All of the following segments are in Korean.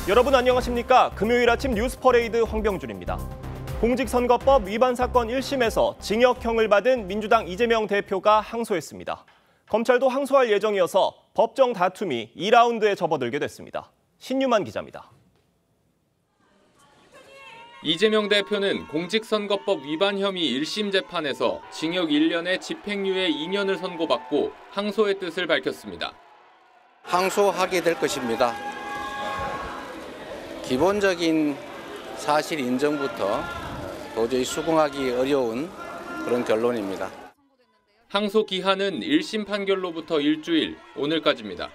여러분 안녕하십니까? 금요일 아침 뉴스 퍼레이드 황병준입니다. 공직선거법 위반 사건 1심에서 징역형을 받은 민주당 이재명 대표가 항소했습니다. 검찰도 항소할 예정이어서 법정 다툼이 2라운드에 접어들게 됐습니다. 신유만 기자입니다. 이재명 대표는 공직선거법 위반 혐의 1심 재판에서 징역 1년에 집행유예 2년을 선고받고 항소의 뜻을 밝혔습니다. 항소하게 될 것입니다. 기본적인 사실 인정부터 도저히 수긍하기 어려운 그런 결론입니다. 항소 기한은 1심 판결로부터 일주일, 오늘까지입니다.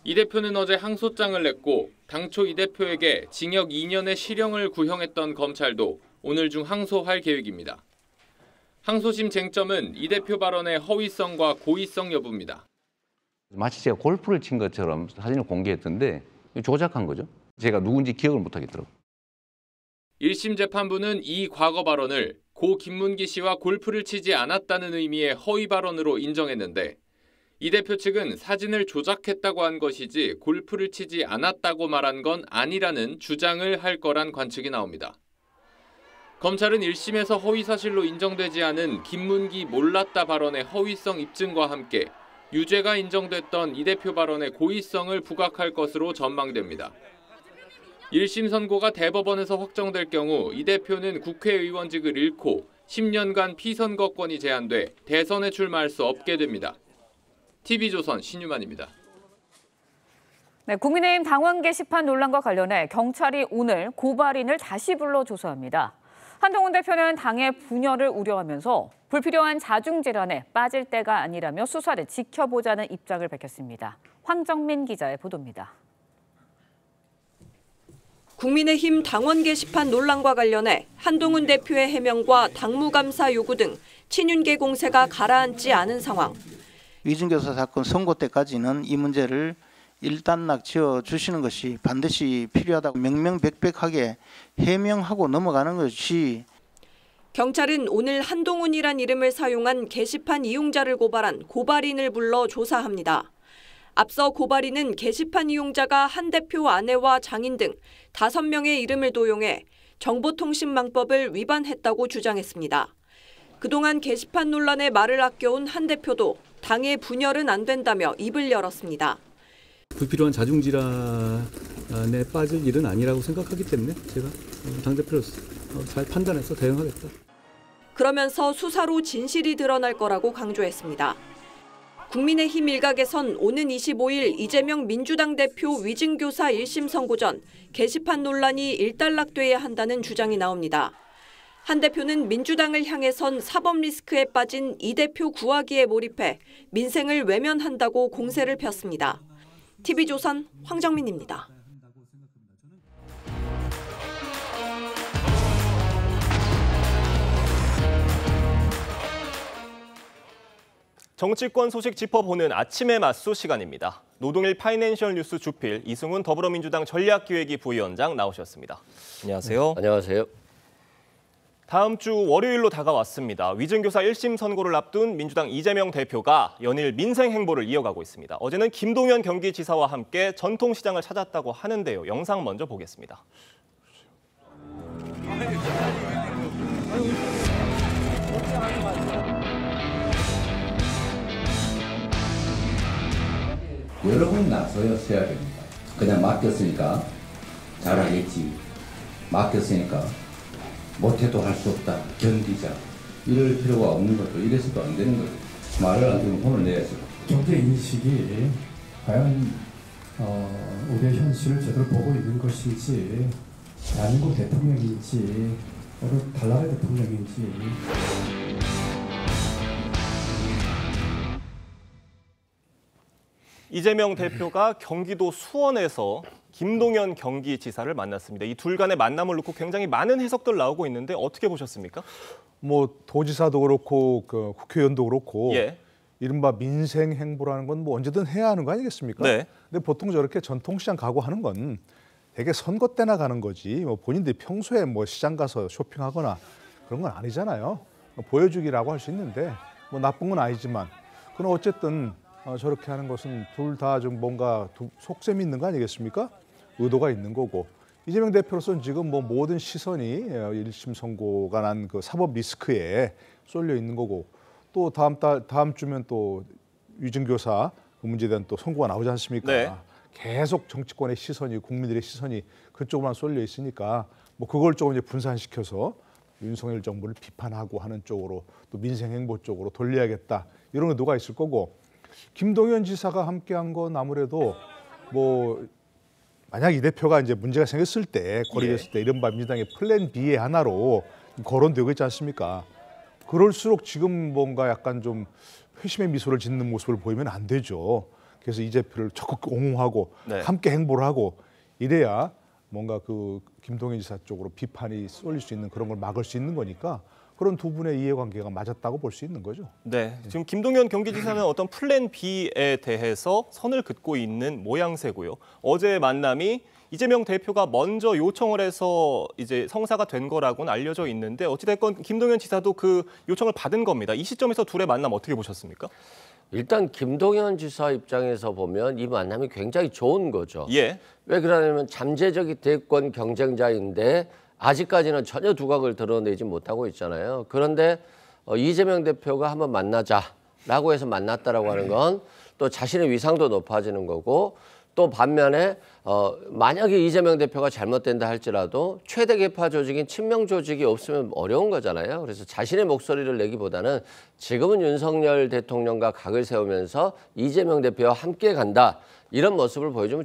이 대표는 어제 항소장을 냈고 당초 이 대표에게 징역 2년의 실형을 구형했던 검찰도 오늘 중 항소할 계획입니다. 항소심 쟁점은 이 대표 발언의 허위성과 고의성 여부입니다. 마치 제가 골프를 친 것처럼 사진을 공개했던데 조작한 거죠. 제가 누군지 기억을 못 하겠더라고요. 1심 재판부는 이 과거 발언을 고 김문기 씨와 골프를 치지 않았다는 의미의 허위 발언으로 인정했는데 이 대표 측은 사진을 조작했다고 한 것이지 골프를 치지 않았다고 말한 건 아니라는 주장을 할 거란 관측이 나옵니다. 검찰은 1심에서 허위사실로 인정되지 않은 김문기 몰랐다 발언의 허위성 입증과 함께 유죄가 인정됐던 이 대표 발언의 고의성을 부각할 것으로 전망됩니다. 1심 선고가 대법원에서 확정될 경우 이 대표는 국회의원직을 잃고 10년간 피선거권이 제한돼 대선에 출마할 수 없게 됩니다. TV조선 신유만입니다. 네, 국민의힘 당원 게시판 논란과 관련해 경찰이 오늘 고발인을 다시 불러 조사합니다. 한동훈 대표는 당의 분열을 우려하면서 불필요한 자중질환에 빠질 때가 아니라며 수사를 지켜보자는 입장을 밝혔습니다. 황정민 기자의 보도입니다. 국민의힘 당원 게시판 논란과 관련해 한동훈 대표의 해명과 당무감사 요구 등 친윤계 공세가 가라앉지 않은 상황. 위증교사 사건 선고 때까지는 이 문제를 일단락 지어주시는 것이 반드시 필요하다고 명명백백하게 해명하고 넘어가는 것이. 경찰은 오늘 한동훈이란 이름을 사용한 게시판 이용자를 고발한 고발인을 불러 조사합니다. 앞서 고발인은 게시판 이용자가 한 대표 아내와 장인 등 5명의 이름을 도용해 정보통신망법을 위반했다고 주장했습니다. 그동안 게시판 논란에 말을 아껴온 한 대표도 당의 분열은 안 된다며 입을 열었습니다. 불필요한 자중질환에 빠질 일은 아니라고 생각하기 때문에 제가 당대표로서 잘 판단해서 대응하겠다. 그러면서 수사로 진실이 드러날 거라고 강조했습니다. 국민의힘 일각에선 오는 25일 이재명 민주당 대표 위증교사 1심 선고 전 게시판 논란이 일단락돼야 한다는 주장이 나옵니다. 한 대표는 민주당을 향해선 사법 리스크에 빠진 이 대표 구하기에 몰입해 민생을 외면한다고 공세를 폈습니다. TV조선 황정민입니다. 정치권 소식 짚어보는 아침의 맞수 시간입니다. 노동일 파이낸셜 뉴스 주필 이승훈 더불어민주당 전략기획위 부위원장 나오셨습니다. 안녕하세요. 안녕하세요. 다음 주 월요일로 다가왔습니다. 위증교사 1심 선고를 앞둔 민주당 이재명 대표가 연일 민생 행보를 이어가고 있습니다. 어제는 김동연 경기지사와 함께 전통시장을 찾았다고 하는데요. 영상 먼저 보겠습니다. 여러분 나서야 됩니다. 그냥 맡겼으니까 잘하겠지. 맡겼으니까 못해도 할 수 없다. 견디자. 이럴 필요가 없는 거죠. 이래서도 안 되는 거죠. 말을 안 들으면 혼을 내야죠. 경제 인식이 과연 우리의 현실을 제대로 보고 있는 것인지 대한민국 대통령인지 어느 달나라의 대통령인지. 이재명 대표가 경기도 수원에서 김동연 경기지사를 만났습니다. 이 둘 간의 만남을 놓고 굉장히 많은 해석들 나오고 있는데 어떻게 보셨습니까? 뭐 도지사도 그렇고 국회의원도 그렇고 예. 이른바 민생 행보라는 건 뭐 언제든 해야 하는 거 아니겠습니까? 네. 근데 보통 저렇게 전통시장 가고 하는 건 되게 선거 때나 가는 거지 뭐 본인들이 평소에 뭐 시장 가서 쇼핑하거나 그런 건 아니잖아요. 보여주기라고 할 수 있는데 뭐 나쁜 건 아니지만 그건 어쨌든 저렇게 하는 것은 둘 다 좀 뭔가 속셈이 있는 거 아니겠습니까? 의도가 있는 거고 이재명 대표로서는 지금 뭐 모든 시선이 1심 선고가 난 그 사법 리스크에 쏠려 있는 거고 또 다음 주면 또 위증교사 그 문제에 대한 또 선고가 나오지 않습니까? 네. 계속 정치권의 시선이 국민들의 시선이 그쪽만 쏠려 있으니까 뭐 그걸 조금 이제 분산시켜서 윤석열 정부를 비판하고 하는 쪽으로 또 민생 행보 쪽으로 돌려야겠다 이런 의도가 있을 거고 김동연 지사가 함께한 건 아무래도 뭐 만약 이 대표가 이제 문제가 생겼을 때 거리됐을 때 이른바 민주당의 플랜 B의 하나로 거론되고 있지 않습니까? 그럴수록 지금 뭔가 약간 좀 회심의 미소를 짓는 모습을 보이면 안 되죠. 그래서 이 대표를 적극 옹호하고 네. 함께 행보를 하고 이래야 뭔가 그 김동연 지사 쪽으로 비판이 쏠릴 수 있는 그런 걸 막을 수 있는 거니까 그런 두 분의 이해관계가 맞았다고 볼 수 있는 거죠. 네, 지금 김동연 경기지사는 어떤 플랜 B에 대해서 선을 긋고 있는 모양새고요. 어제 만남이 이재명 대표가 먼저 요청을 해서 이제 성사가 된 거라고는 알려져 있는데 어찌됐건 김동연 지사도 그 요청을 받은 겁니다. 이 시점에서 둘의 만남 어떻게 보셨습니까? 일단 김동연 지사 입장에서 보면 이 만남이 굉장히 좋은 거죠. 예. 왜 그러냐면 잠재적인 대권 경쟁자인데 아직까지는 전혀 두각을 드러내지 못하고 있잖아요. 그런데 이재명 대표가 한번 만나자라고 해서 만났다라고 하는 건 또 자신의 위상도 높아지는 거고 또 반면에 만약에 이재명 대표가 잘못된다 할지라도 최대 계파 조직인 친명 조직이 없으면 어려운 거잖아요. 그래서 자신의 목소리를 내기보다는 지금은 윤석열 대통령과 각을 세우면서 이재명 대표와 함께 간다. 이런 모습을 보여주면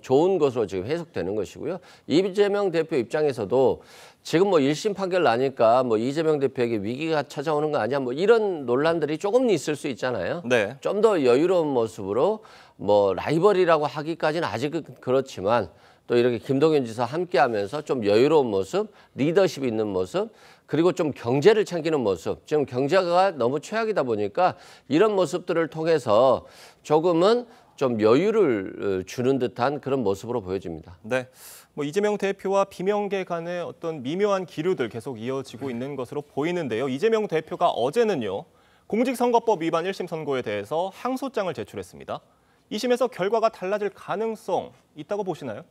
좋은 것으로 지금 해석되는 것이고요. 이재명 대표 입장에서도 지금 뭐 1심 판결 나니까 뭐 이재명 대표에게 위기가 찾아오는 거 아니야? 뭐 이런 논란들이 조금 있을 수 있잖아요. 네. 좀 더 여유로운 모습으로 뭐 라이벌이라고 하기까지는 아직은 그렇지만 또 이렇게 김동연 지사 함께하면서 좀 여유로운 모습, 리더십 있는 모습, 그리고 좀 경제를 챙기는 모습. 지금 경제가 너무 최악이다 보니까 이런 모습들을 통해서 조금은 좀 여유를 주는 듯한 그런 모습으로 보여집니다. 네, 뭐 이재명 대표와 비명계 간의 어떤 미묘한 기류들 계속 이어지고 있는 것으로 보이는데요. 이재명 대표가 어제는요. 공직선거법 위반 1심 선고에 대해서 항소장을 제출했습니다. 2심에서 결과가 달라질 가능성 있다고 보시나요?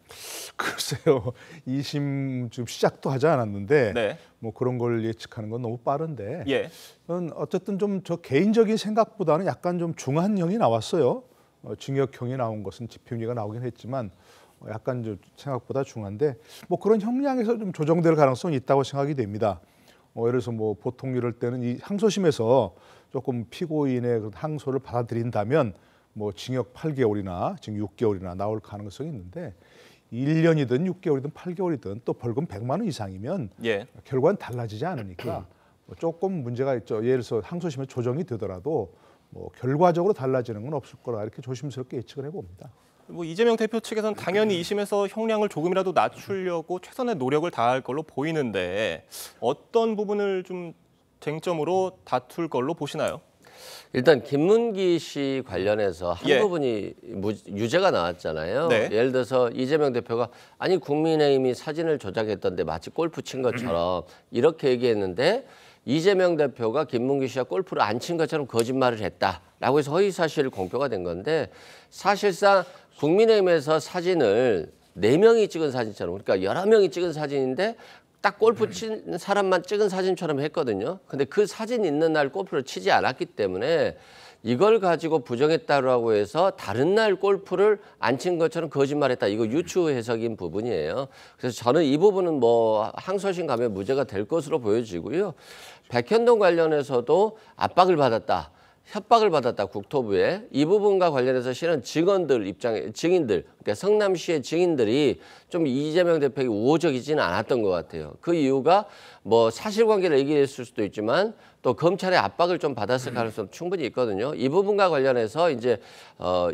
글쎄요. 2심 지금 시작도 하지 않았는데 네. 뭐 그런 걸 예측하는 건 너무 빠른데 예. 어쨌든 좀 저 개인적인 생각보다는 약간 좀 중한형이 나왔어요. 징역형이 나온 것은 집행유예가 나오긴 했지만 약간 좀 생각보다 중한데 뭐 그런 형량에서 좀 조정될 가능성이 있다고 생각이 됩니다. 예를 들어서 뭐 보통 이럴 때는 이 항소심에서 조금 피고인의 항소를 받아들인다면 뭐 징역 8개월이나 징역 6개월이나 나올 가능성이 있는데 1년이든 6개월이든 8개월이든 또 벌금 100만 원 이상이면 예. 결과는 달라지지 않으니까 뭐 조금 문제가 있죠. 예를 들어서 항소심에 조정이 되더라도 뭐 결과적으로 달라지는 건 없을 거라 이렇게 조심스럽게 예측을 해봅니다. 뭐 이재명 대표 측에서는 당연히 2심에서 형량을 조금이라도 낮추려고 최선의 노력을 다할 걸로 보이는데 어떤 부분을 좀 쟁점으로 다툴 걸로 보시나요? 일단 김문기 씨 관련해서 한 부분이 유죄가 나왔잖아요. 네. 예를 들어서 이재명 대표가 아니 국민의힘이 사진을 조작했던데 마치 골프 친 것처럼 이렇게 얘기했는데 이재명 대표가 김문기 씨가 골프를 안 친 것처럼 거짓말을 했다라고 해서 허위사실 공표가 된 건데 사실상 국민의힘에서 사진을 4명이 찍은 사진처럼 그러니까 여러 명이 찍은 사진인데 딱 골프 친 사람만 찍은 사진처럼 했거든요. 근데 그 사진 있는 날 골프를 치지 않았기 때문에 이걸 가지고 부정했다고 해서 다른 날 골프를 안 친 것처럼 거짓말했다. 이거 유추 해석인 부분이에요. 그래서 저는 이 부분은 뭐 항소심 가면 무죄가 될 것으로 보여지고요. 백현동 관련해서도 압박을 받았다. 협박을 받았다 국토부에 이 부분과 관련해서 실은 증인들 그러니까 성남시의 증인들이 좀 이재명 대표에게 우호적이지는 않았던 것 같아요. 그 이유가 뭐 사실관계를 얘기했을 수도 있지만 또 검찰의 압박을 좀 받았을 가능성 충분히 있거든요. 이 부분과 관련해서 이제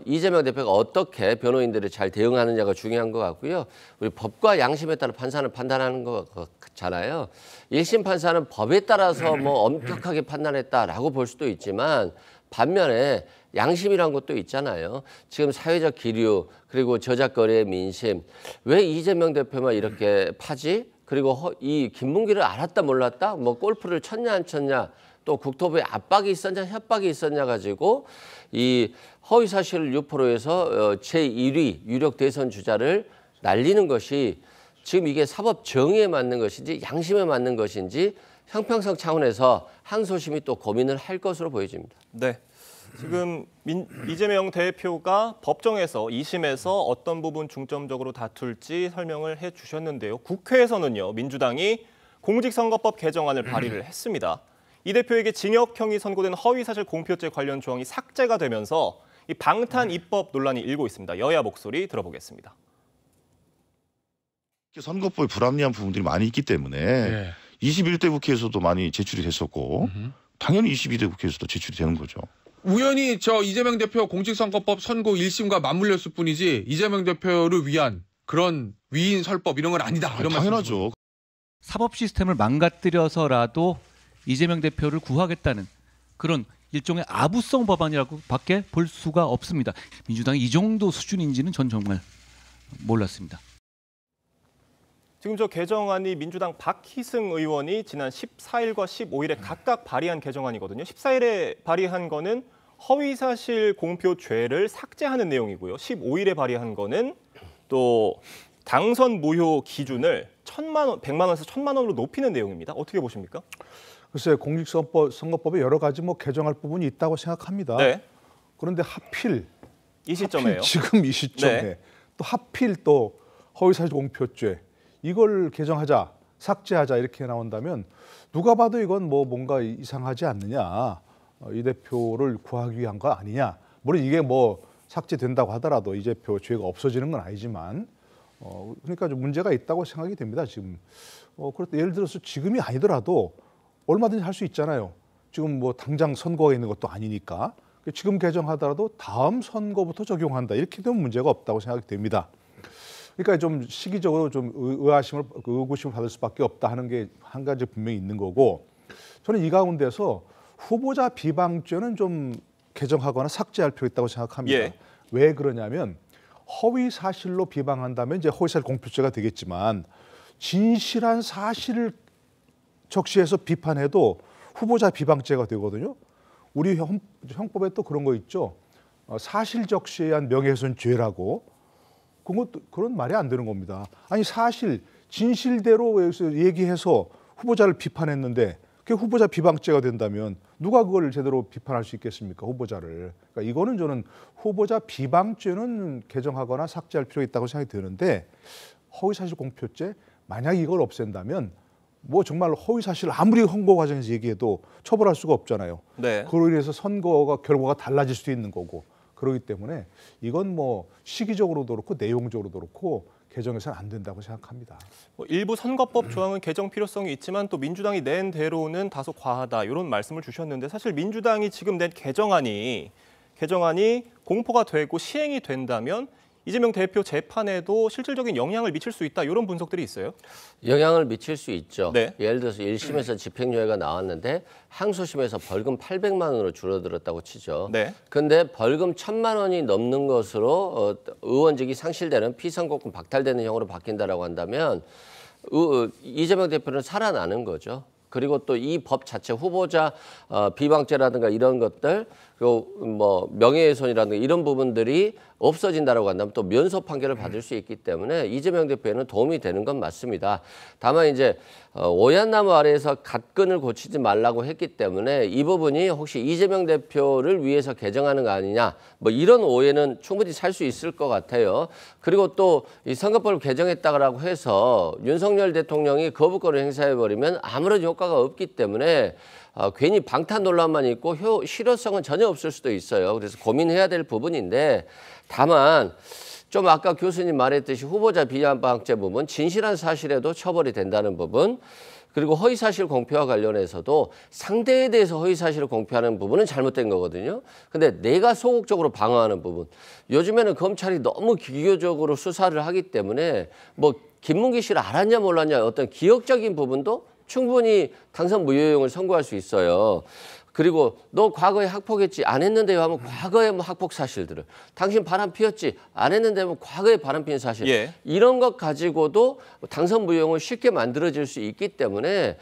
이재명 대표가 어떻게 변호인들이 잘 대응하느냐가 중요한 것 같고요. 우리 법과 양심에 따라 판사는 판단하는 거잖아요. 1심 판사는 법에 따라서 뭐 엄격하게 판단했다라고 볼 수도 있지만 반면에 양심이란 것도 있잖아요. 지금 사회적 기류 그리고 저작거리의 민심 왜 이재명 대표만 이렇게 파지? 그리고 이 김문기를 알았다 몰랐다? 뭐 골프를 쳤냐 안 쳤냐? 또 국토부에 압박이 있었냐 협박이 있었냐 가지고 이 허위사실 유포로 해서 제1위 유력 대선 주자를 날리는 것이 지금 이게 사법 정의에 맞는 것인지 양심에 맞는 것인지 형평성 차원에서 항소심이 또 고민을 할 것으로 보여집니다. 네. 지금 이재명 대표가 법정에서 2심에서 어떤 부분 중점적으로 다툴지 설명을 해주셨는데요. 국회에서는요, 민주당이 공직선거법 개정안을 발의를 했습니다. 이 대표에게 징역형이 선고된 허위사실 공표죄 관련 조항이 삭제가 되면서 이 방탄 입법 논란이 일고 있습니다. 여야 목소리 들어보겠습니다. 선거법에 불합리한 부분들이 많이 있기 때문에 21대 국회에서도 많이 제출이 됐었고 당연히 22대 국회에서도 제출이 되는 거죠. 우연히 이재명 대표 공직선거법 선고 1심과 맞물렸을 뿐이지 이재명 대표를 위한 그런 위인 설법 이런 건 아니다. 이런 당연하죠. 사법 시스템을 망가뜨려서라도 이재명 대표를 구하겠다는 그런 일종의 아부성 법안이라고 밖에 볼 수가 없습니다. 민주당이 이 정도 수준인지는 전 정말 몰랐습니다. 지금 저 개정안이 민주당 박희승 의원이 지난 14일과 15일에 각각 발의한 개정안이거든요. 14일에 발의한 거는 허위사실 공표죄를 삭제하는 내용이고요. 15일에 발의한 거는 또 당선 무효 기준을 100만 원에서 1,000만 원으로 높이는 내용입니다. 어떻게 보십니까? 글쎄, 공직선거법에 여러 가지 개정할 부분이 있다고 생각합니다. 네. 그런데 하필 이 시점에요. 지금 이 시점에 네. 또 하필 또 허위사실 공표죄 이걸 개정하자, 삭제하자 이렇게 나온다면 누가 봐도 이건 뭔가 이상하지 않느냐, 이 대표를 구하기 위한 거 아니냐. 물론 이게 삭제된다고 하더라도 이 대표 죄가 없어지는 건 아니지만 그러니까 좀 문제가 있다고 생각이 됩니다. 지금 그렇다 예를 들어서 지금이 아니더라도 얼마든지 할 수 있잖아요. 지금 당장 선거가 있는 것도 아니니까 지금 개정하더라도 다음 선거부터 적용한다 이렇게 되면 문제가 없다고 생각이 됩니다. 그러니까 좀 시기적으로 좀 의구심을 받을 수밖에 없다 하는 게 한 가지 분명히 있는 거고, 저는 이 가운데서 후보자 비방죄는 좀 개정하거나 삭제할 필요 있다고 생각합니다. 예. 왜 그러냐면 허위 사실로 비방한다면 이제 허위사실 공표죄가 되겠지만 진실한 사실을 적시해서 비판해도 후보자 비방죄가 되거든요. 우리 형법에 또 그런 거 있죠. 사실 적시에 의한 명예훼손죄라고. 그런 말이 안 되는 겁니다. 아니 사실 진실대로 얘기해서 후보자를 비판했는데 그게 후보자 비방죄가 된다면 누가 그걸 제대로 비판할 수 있겠습니까? 후보자를. 그러니까 이거는 저는 후보자 비방죄는 개정하거나 삭제할 필요가 있다고 생각이 드는데 허위사실 공표죄 만약 이걸 없앤다면 정말 허위사실 아무리 선거 과정에서 얘기해도 처벌할 수가 없잖아요. 네. 그로 인해서 선거가 결과가 달라질 수도 있는 거고. 그렇기 때문에 이건 시기적으로도 그렇고 내용적으로도 그렇고 개정해서는 안 된다고 생각합니다. 일부 선거법 조항은 개정 필요성이 있지만 또 민주당이 낸 대로는 다소 과하다 이런 말씀을 주셨는데 사실 민주당이 지금 낸 개정안이 공포가 되고 시행이 된다면 이재명 대표 재판에도 실질적인 영향을 미칠 수 있다 이런 분석들이 있어요? 영향을 미칠 수 있죠. 네. 예를 들어서 1심에서 집행유예가 나왔는데 항소심에서 벌금 800만 원으로 줄어들었다고 치죠. 네. 근데 벌금 1,000만 원이 넘는 것으로 의원직이 상실되는 피선거권 박탈되는 형으로 바뀐다라고 한다면 이재명 대표는 살아나는 거죠. 그리고 또 이 법 자체 후보자 비방죄라든가 이런 것들 그리고 명예훼손이라든가 이런 부분들이 없어진다라고 한다면 또 면소 판결을 받을 수 있기 때문에 이재명 대표에는 도움이 되는 건 맞습니다. 다만 이제 오얏나무 아래에서 갓근을 고치지 말라고 했기 때문에 이 부분이 혹시 이재명 대표를 위해서 개정하는 거 아니냐 이런 오해는 충분히 살 수 있을 것 같아요. 그리고 또 이 선거법을 개정했다고 해서 윤석열 대통령이 거부권을 행사해버리면 아무런 효과가 없기 때문에 괜히 방탄 논란만 있고 실효성은 전혀 없을 수도 있어요. 그래서 고민해야 될 부분인데 다만 좀 아까 교수님 말했듯이 후보자 비방죄 부분, 진실한 사실에도 처벌이 된다는 부분, 그리고 허위사실 공표와 관련해서도 상대에 대해서 허위사실을 공표하는 부분은 잘못된 거거든요. 근데 내가 소극적으로 방어하는 부분, 요즘에는 검찰이 너무 기교적으로 수사를 하기 때문에 김문기 씨를 알았냐 몰랐냐 어떤 기억적인 부분도 충분히 당선 무효용을 선고할 수 있어요. 그리고 너 과거에 학폭했지 안 했는데요 하면 과거의 학폭 사실들을 당신 바람 피웠지 안 했는데 하면 과거에 바람 피운 사실 예. 이런 것 가지고도 당선 무효용을 쉽게 만들어질 수 있기 때문에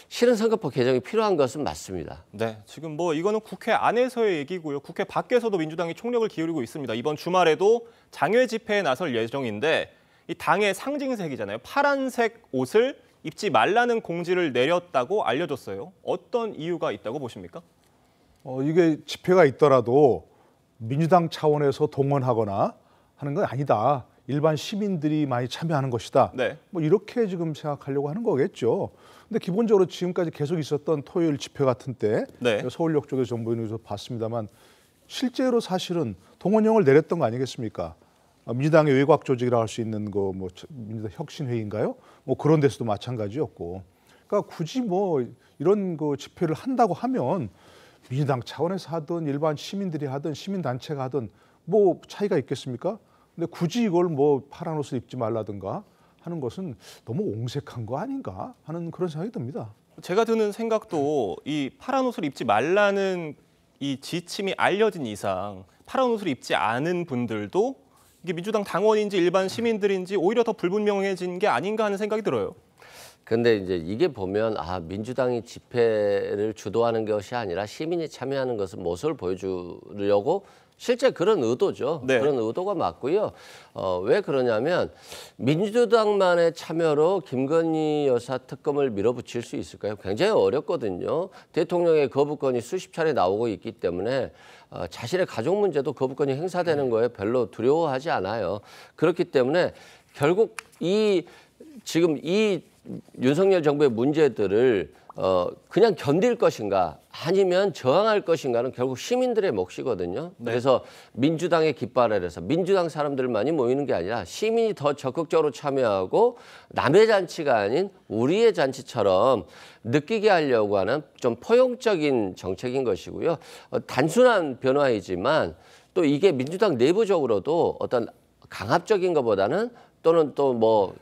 실은 선거법 개정이 필요한 것은 맞습니다. 네, 지금 이거는 국회 안에서의 얘기고요. 국회 밖에서도 민주당이 총력을 기울이고 있습니다. 이번 주말에도 장외 집회에 나설 예정인데 이 당의 상징색이잖아요. 파란색 옷을 입지 말라는 공지를 내렸다고 알려졌어요. 어떤 이유가 있다고 보십니까? 이게 집회가 있더라도 민주당 차원에서 동원하거나 하는 건 아니다. 일반 시민들이 많이 참여하는 것이다. 네. 뭐 이렇게 지금 생각하려고 하는 거겠죠. 근데 기본적으로 지금까지 계속 있었던 토요일 집회 같은 때 네. 서울역 쪽에서 정보인에서 봤습니다만 실제로 사실은 동원령을 내렸던 거 아니겠습니까? 민주당의 외곽 조직이라 할 수 있는 거 뭐 민주당 혁신회의인가요? 뭐 그런 데서도 마찬가지였고. 그러니까 굳이 뭐 이런 그 집회를 한다고 하면 민주당 차원에서 하든 일반 시민들이 하든 시민단체가 하든 뭐 차이가 있겠습니까? 근데 굳이 이걸 뭐 파란 옷을 입지 말라든가 하는 것은 너무 옹색한 거 아닌가 하는 그런 생각이 듭니다. 제가 드는 생각도 이 파란 옷을 입지 말라는 이 지침이 알려진 이상 파란 옷을 입지 않은 분들도 이게 민주당 당원인지 일반 시민들인지 오히려 더 불분명해진 게 아닌가 하는 생각이 들어요. 근데 이제 이게 보면 민주당이 집회를 주도하는 것이 아니라 시민이 참여하는 것은 모습을 보여주려고 실제 그런 의도죠. 네. 그런 의도가 맞고요. 왜 그러냐면 민주당만의 참여로 김건희 여사 특검을 밀어붙일 수 있을까요? 굉장히 어렵거든요. 대통령의 거부권이 수십 차례 나오고 있기 때문에 자신의 가족 문제도 거부권이 행사되는 거에 별로 두려워하지 않아요. 그렇기 때문에 결국 지금 이 윤석열 정부의 문제들을 그냥 견딜 것인가 아니면 저항할 것인가는 결국 시민들의 몫이거든요. 네. 그래서 민주당의 깃발 아래서 민주당 사람들만이 모이는 게 아니라 시민이 더 적극적으로 참여하고 남의 잔치가 아닌 우리의 잔치처럼 느끼게 하려고 하는 좀 포용적인 정책인 것이고요. 단순한 변화이지만 또 이게 민주당 내부적으로도 어떤 강압적인 것보다는 또는 또 뭐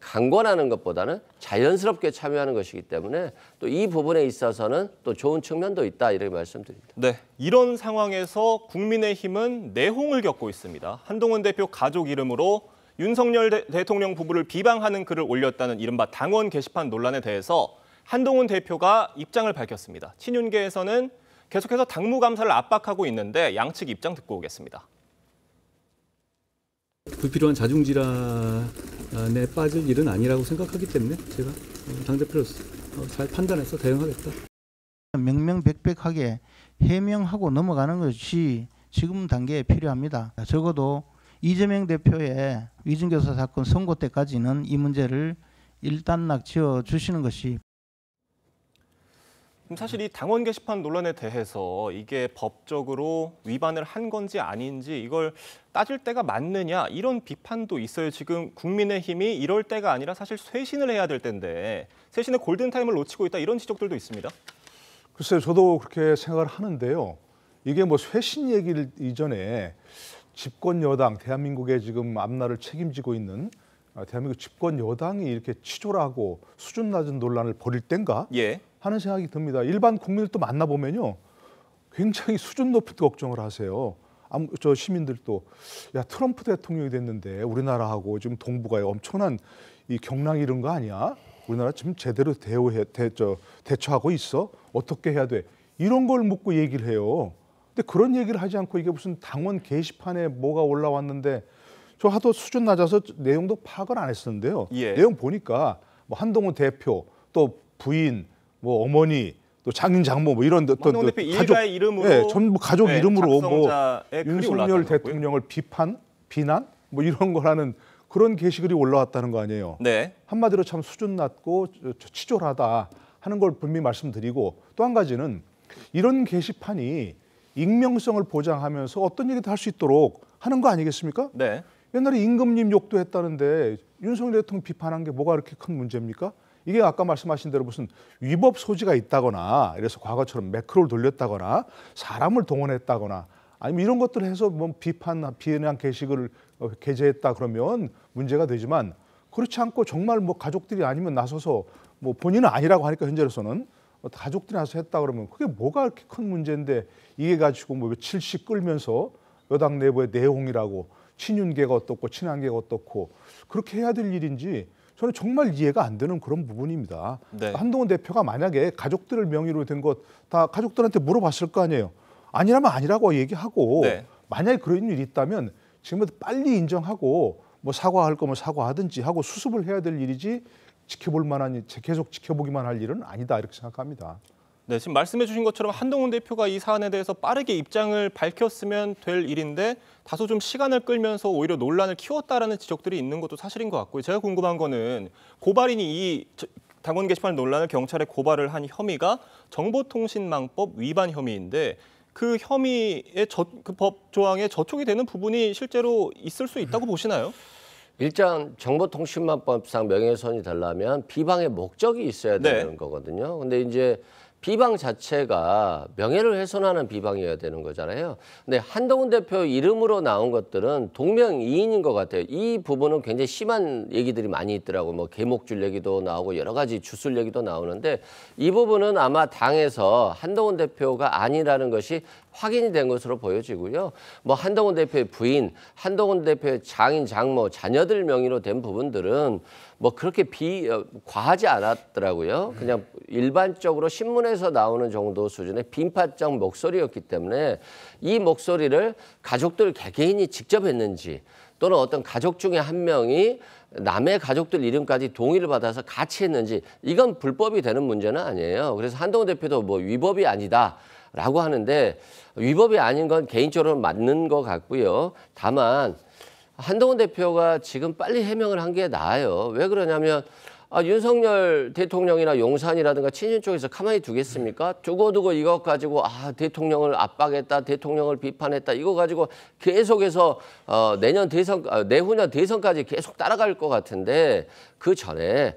강권하는 것보다는 자연스럽게 참여하는 것이기 때문에 또 이 부분에 있어서는 또 좋은 측면도 있다 이렇게 말씀드립니다. 네, 이런 상황에서 국민의힘은 내홍을 겪고 있습니다. 한동훈 대표 가족 이름으로 윤석열 대통령 부부를 비방하는 글을 올렸다는 이른바 당원 게시판 논란에 대해서 한동훈 대표가 입장을 밝혔습니다. 친윤계에서는 계속해서 당무감사를 압박하고 있는데 양측 입장 듣고 오겠습니다. 불필요한 자중질환에 빠질 일은 아니라고 생각하기 때문에 제가 당대표로서 잘 판단해서 대응하겠다. 명명백백하게 해명하고 넘어가는 것이 지금 단계에 필요합니다. 적어도 이재명 대표의 위증교사 사건 선고 때까지는 이 문제를 일단락 지어주시는 것이 사실 이 당원 게시판 논란에 대해서 이게 법적으로 위반을 한 건지 아닌지 이걸 따질 때가 맞느냐 이런 비판도 있어요. 지금 국민의힘이 이럴 때가 아니라 사실 쇄신을 해야 될 때인데 쇄신의 골든타임을 놓치고 있다 이런 지적들도 있습니다. 글쎄요. 저도 그렇게 생각을 하는데요. 이게 뭐 쇄신 얘기를 이전에 집권 여당, 대한민국의 지금 앞날을 책임지고 있는 대한민국 집권 여당이 이렇게 치졸하고 수준 낮은 논란을 벌일 땐가? 예. 하는 생각이 듭니다. 일반 국민들도 만나보면요. 굉장히 수준 높은 걱정을 하세요. 저 시민들도 야 트럼프 대통령이 됐는데 우리나라하고 지금 동북아에 엄청난 이 경랑이 이런 거 아니야? 우리나라 지금 제대로 대처하고 있어? 어떻게 해야 돼? 이런 걸 묻고 얘기를 해요. 근데 그런 얘기를 하지 않고 이게 무슨 당원 게시판에 뭐가 올라왔는데 저 하도 수준 낮아서 내용도 파악을 안 했었는데요. 예. 내용 보니까 뭐 한동훈 대표 또 부인 뭐 어머니 또 장인 장모 뭐 이런 한동훈 대표 일가의 이름으로 네, 전부 가족 이름으로 뭐 작성자의 글이 윤석열 올라왔다는 대통령을 비난 뭐 이런 거라는 그런 게시글이 올라왔다는 거 아니에요. 네. 한마디로 참 수준 낮고 치졸하다 하는 걸 분명히 말씀드리고 또 한 가지는 이런 게시판이 익명성을 보장하면서 어떤 얘기도 할 수 있도록 하는 거 아니겠습니까? 네. 옛날에 임금님 욕도 했다는데 윤석열 대통령 비판한 게 뭐가 그렇게 큰 문제입니까? 이게 아까 말씀하신 대로 무슨 위법 소지가 있다거나 이래서 과거처럼 매크로를 돌렸다거나 사람을 동원했다거나 아니면 이런 것들을 해서 뭐 비난 게시글을 게재했다 그러면 문제가 되지만 그렇지 않고 정말 뭐 가족들이 아니면 나서서 뭐 본인은 아니라고 하니까 현재로서는 가족들이 나서 했다 그러면 그게 뭐가 그렇게 큰 문제인데 이게 가지고 뭐 며칠씩 끌면서 여당 내부의 내홍이라고 친윤계가 어떻고 친한계가 어떻고 그렇게 해야 될 일인지 저는 정말 이해가 안 되는 그런 부분입니다. 네. 한동훈 대표가 만약에 가족들을 명의로 된 것 다 가족들한테 물어봤을 거 아니에요. 아니라면 아니라고 얘기하고 네. 만약에 그런 일이 있다면 지금부터 빨리 인정하고 뭐 사과할 거면 사과하든지 하고 수습을 해야 될 일이지 지켜볼 만한 계속 지켜보기만 할 일은 아니다 이렇게 생각합니다. 네, 지금 말씀해 주신 것처럼 한동훈 대표가 이 사안에 대해서 빠르게 입장을 밝혔으면 될 일인데 다소 좀 시간을 끌면서 오히려 논란을 키웠다라는 지적들이 있는 것도 사실인 것 같고요. 제가 궁금한 거는 고발인이 이 당원 게시판 논란을 경찰에 고발을 한 혐의가 정보통신망법 위반 혐의인데 그 혐의의 그 법 조항에 저촉이 되는 부분이 실제로 있을 수 있다고 보시나요? 일단 정보통신망법상 명예훼손이 되려면 비방의 목적이 있어야 되는 거거든요. 근데 이제 비방 자체가 명예를 훼손하는 비방이어야 되는 거잖아요. 근데 한동훈 대표 이름으로 나온 것들은 동명이인인 것 같아요. 이 부분은 굉장히 심한 얘기들이 많이 있더라고요. 뭐 계목줄 얘기도 나오고 여러 가지 주술 얘기도 나오는데 이 부분은 아마 당에서 한동훈 대표가 아니라는 것이 확인이 된 것으로 보여지고요. 뭐 한동훈 대표의 부인, 한동훈 대표의 장인, 장모, 자녀들 명의로 된 부분들은 뭐 그렇게 과하지 않았더라고요. 그냥 일반적으로 신문에서 나오는 정도 수준의 빈파적 목소리였기 때문에 이 목소리를 가족들 개개인이 직접 했는지 또는 어떤 가족 중에 한 명이 남의 가족들 이름까지 동의를 받아서 같이 했는지 이건 불법이 되는 문제는 아니에요. 그래서 한동훈 대표도 뭐 위법이 아니다라고 하는데 위법이 아닌 건 개인적으로 맞는 것 같고요. 다만 한동훈 대표가 지금 빨리 해명을 한 게 나아요. 왜 그러냐면 윤석열 대통령이나 용산이라든가 친윤 쪽에서 가만히 두겠습니까? 두고두고 이것 가지고 대통령을 압박했다, 대통령을 비판했다 이거 가지고 계속해서 내후년 대선까지 계속 따라갈 것 같은데 그 전에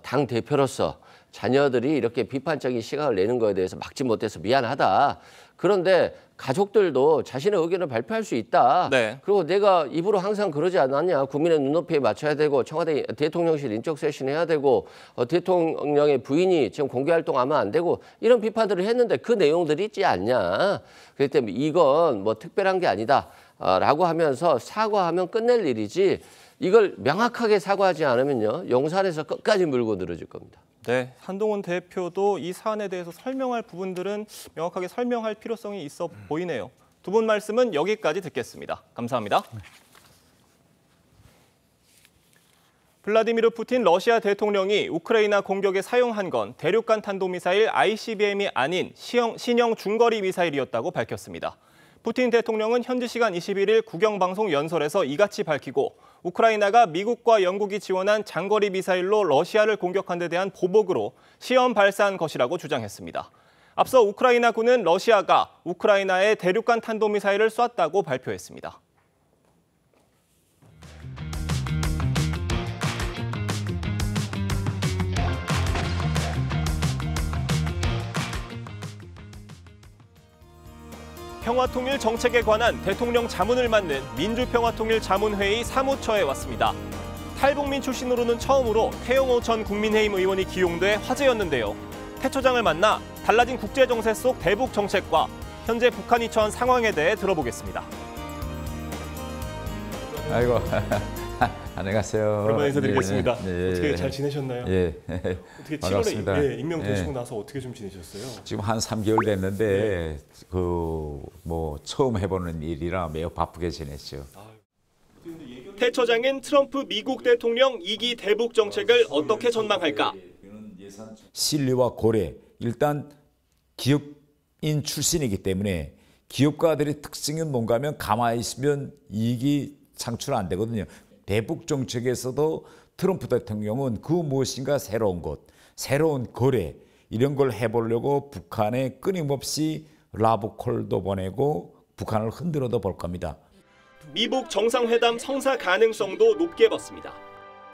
당 대표로서 자녀들이 이렇게 비판적인 시각을 내는 거에 대해서 막지 못해서 미안하다. 그런데 가족들도 자신의 의견을 발표할 수 있다. 그리고 내가 입으로 항상 그러지 않았냐. 국민의 눈높이에 맞춰야 되고 청와대 대통령실 인적 쇄신해야 되고 대통령의 부인이 지금 공개 활동하면 안 되고 이런 비판들을 했는데 그 내용들이 있지 않냐. 그렇기 때문에 이건 뭐 특별한 게 아니다. 라고 하면서 사과하면 끝낼 일이지 이걸 명확하게 사과하지 않으면요. 용산에서 끝까지 물고 늘어질 겁니다. 네, 한동훈 대표도 이 사안에 대해서 설명할 부분들은 명확하게 설명할 필요성이 있어 보이네요. 두 분 말씀은 여기까지 듣겠습니다. 감사합니다. 블라디미르 푸틴 러시아 대통령이 우크라이나 공격에 사용한 건 대륙간 탄도미사일 ICBM이 아닌 신형 중거리 미사일이었다고 밝혔습니다. 푸틴 대통령은 현지 시간 21일 국영방송 연설에서 이같이 밝히고 우크라이나가 미국과 영국이 지원한 장거리 미사일로 러시아를 공격한 데 대한 보복으로 시험 발사한 것이라고 주장했습니다. 앞서 우크라이나군은 러시아가 우크라이나에 대륙간 탄도미사일을 쐈다고 발표했습니다. 평화통일 정책에 관한 대통령 자문을 맡는 민주평화통일자문회의 사무처에 왔습니다. 탈북민 출신으로는 처음으로 태영호 전 국민의힘 의원이 기용돼 화제였는데요. 태 처장을 만나 달라진 국제정세 속 대북 정책과 현재 북한이 처한 상황에 대해 들어보겠습니다. 아이고, 안녕하세요. 오랜만에 인사드리겠습니다. 네. 어떻게 잘 지내셨나요? 예. 어떻게 반갑습니다. 7월에 임명되시고 나서 어떻게 좀 지내셨어요? 지금 한 3개월 됐는데 처음 해보는 일이라 매우 바쁘게 지냈죠. 태 처장은 트럼프 미국 대통령 2기 대북 정책을 어떻게 전망할까? 신뢰와 고래, 일단 기업인 출신이기 때문에 기업가들의 특징이 뭔가 하면 가만히 있으면 이익이 창출 안 되거든요. 대북 정책에서도 트럼프 대통령은 그 무엇인가 새로운 것, 새로운 거래 이런 걸 해보려고 북한에 끊임없이 라브콜도 보내고 북한을 흔들어도 볼 겁니다. 미북 정상회담 성사 가능성도 높게 봤습니다.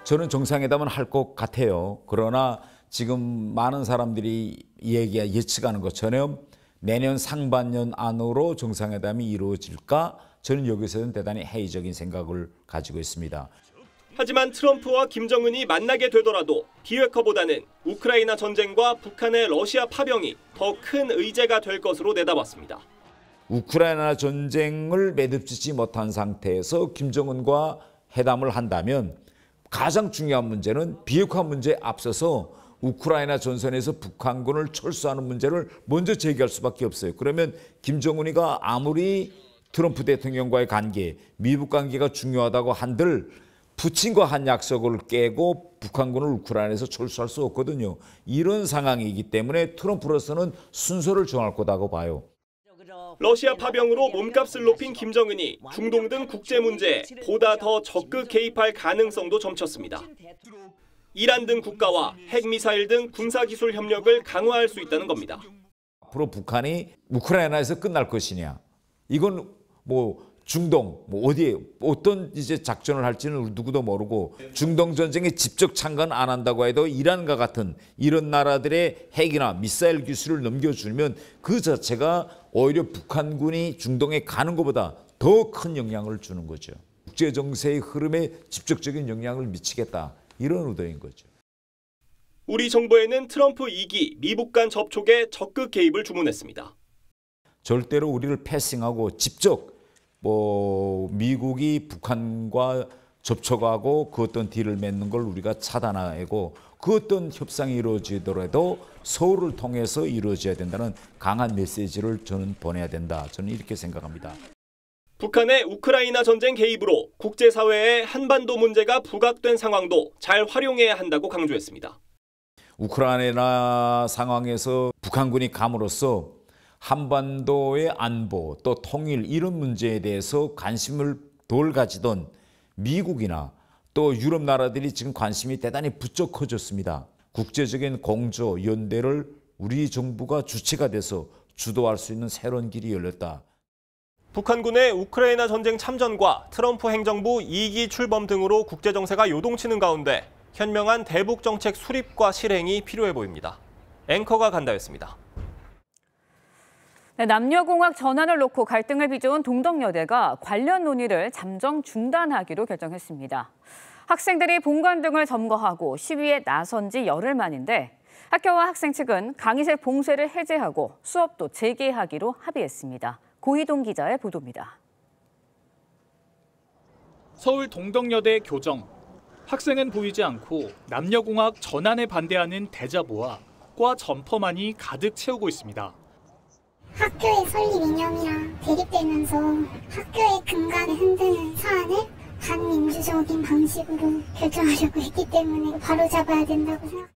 저는 정상회담은 할 것 같아요. 그러나 지금 많은 사람들이 예측하는 것처럼 내년 상반년 안으로 정상회담이 이루어질까? 저는 여기서는 대단히 회의적인 생각을 가지고 있습니다. 하지만 트럼프와 김정은이 만나게 되더라도 비핵화보다는 우크라이나 전쟁과 북한의 러시아 파병이 더 큰 의제가 될 것으로 내다봤습니다. 우크라이나 전쟁을 매듭짓지 못한 상태에서 김정은과 회담을 한다면 가장 중요한 문제는 비핵화 문제에 앞서서 우크라이나 전선에서 북한군을 철수하는 문제를 먼저 제기할 수밖에 없어요. 그러면 김정은이가 아무리 트럼프 대통령과의 관계, 미국 관계가 중요하다고 한들 푸틴과 한 약속을 깨고 북한군을 우크라이나에서 철수할 수 없거든요. 이런 상황이기 때문에 트럼프로서는 순서를 정할 거다고 봐요. 러시아 파병으로 몸값을 높인 김정은이 중동 등 국제 문제에 보다 더 적극 개입할 가능성도 점쳤습니다. 이란 등 국가와 핵미사일 등 군사기술 협력을 강화할 수 있다는 겁니다. 앞으로 북한이 우크라이나에서 끝날 것이냐. 이건 뭐 중동, 뭐 어디에 어떤 이제 작전을 할지는 누구도 모르고 중동 전쟁에 직접 참관 안 한다고 해도 이란과 같은 이런 나라들의 핵이나 미사일 기술을 넘겨주면 그 자체가 오히려 북한군이 중동에 가는 것보다 더 큰 영향을 주는 거죠. 국제 정세의 흐름에 직접적인 영향을 미치겠다. 이런 의도인 거죠. 우리 정부에는 트럼프 2기 미국 간 접촉에 적극 개입을 주문했습니다. 절대로 우리를 패싱하고 직접 미국이 북한과 접촉하고 그 어떤 딜을 맺는 걸 우리가 차단하고 그 어떤 협상이 이루어지더라도 서울을 통해서 이루어져야 된다는 강한 메시지를 저는 보내야 된다. 저는 이렇게 생각합니다. 북한의 우크라이나 전쟁 개입으로 국제사회의 한반도 문제가 부각된 상황도 잘 활용해야 한다고 강조했습니다. 우크라이나 상황에서 북한군이 감으로써 한반도의 안보 또 통일 이런 문제에 대해서 관심을 덜 가지던 미국이나 또 유럽 나라들이 지금 관심이 대단히 부쩍 커졌습니다. 국제적인 공조, 연대를 우리 정부가 주체가 돼서 주도할 수 있는 새로운 길이 열렸다. 북한군의 우크라이나 전쟁 참전과 트럼프 행정부 2기 출범 등으로 국제정세가 요동치는 가운데 현명한 대북 정책 수립과 실행이 필요해 보입니다. 앵커가 간다였습니다. 네, 남녀공학 전환을 놓고 갈등을 빚어온 동덕여대가 관련 논의를 잠정 중단하기로 결정했습니다. 학생들이 본관 등을 점거하고 시위에 나선 지 열흘 만인데 학교와 학생 측은 강의실 봉쇄를 해제하고 수업도 재개하기로 합의했습니다. 고희동 기자의 보도입니다. 서울 동덕여대 교정. 학생은 보이지 않고 남녀공학 전환에 반대하는 대자보와 과 점퍼만이 가득 채우고 있습니다. 학교의 설립 이념이랑 대립되면서 학교의 근간을 흔드는 사안을 반민주적인 방식으로 결정하려고 했기 때문에 바로잡아야 된다고 생각합니다.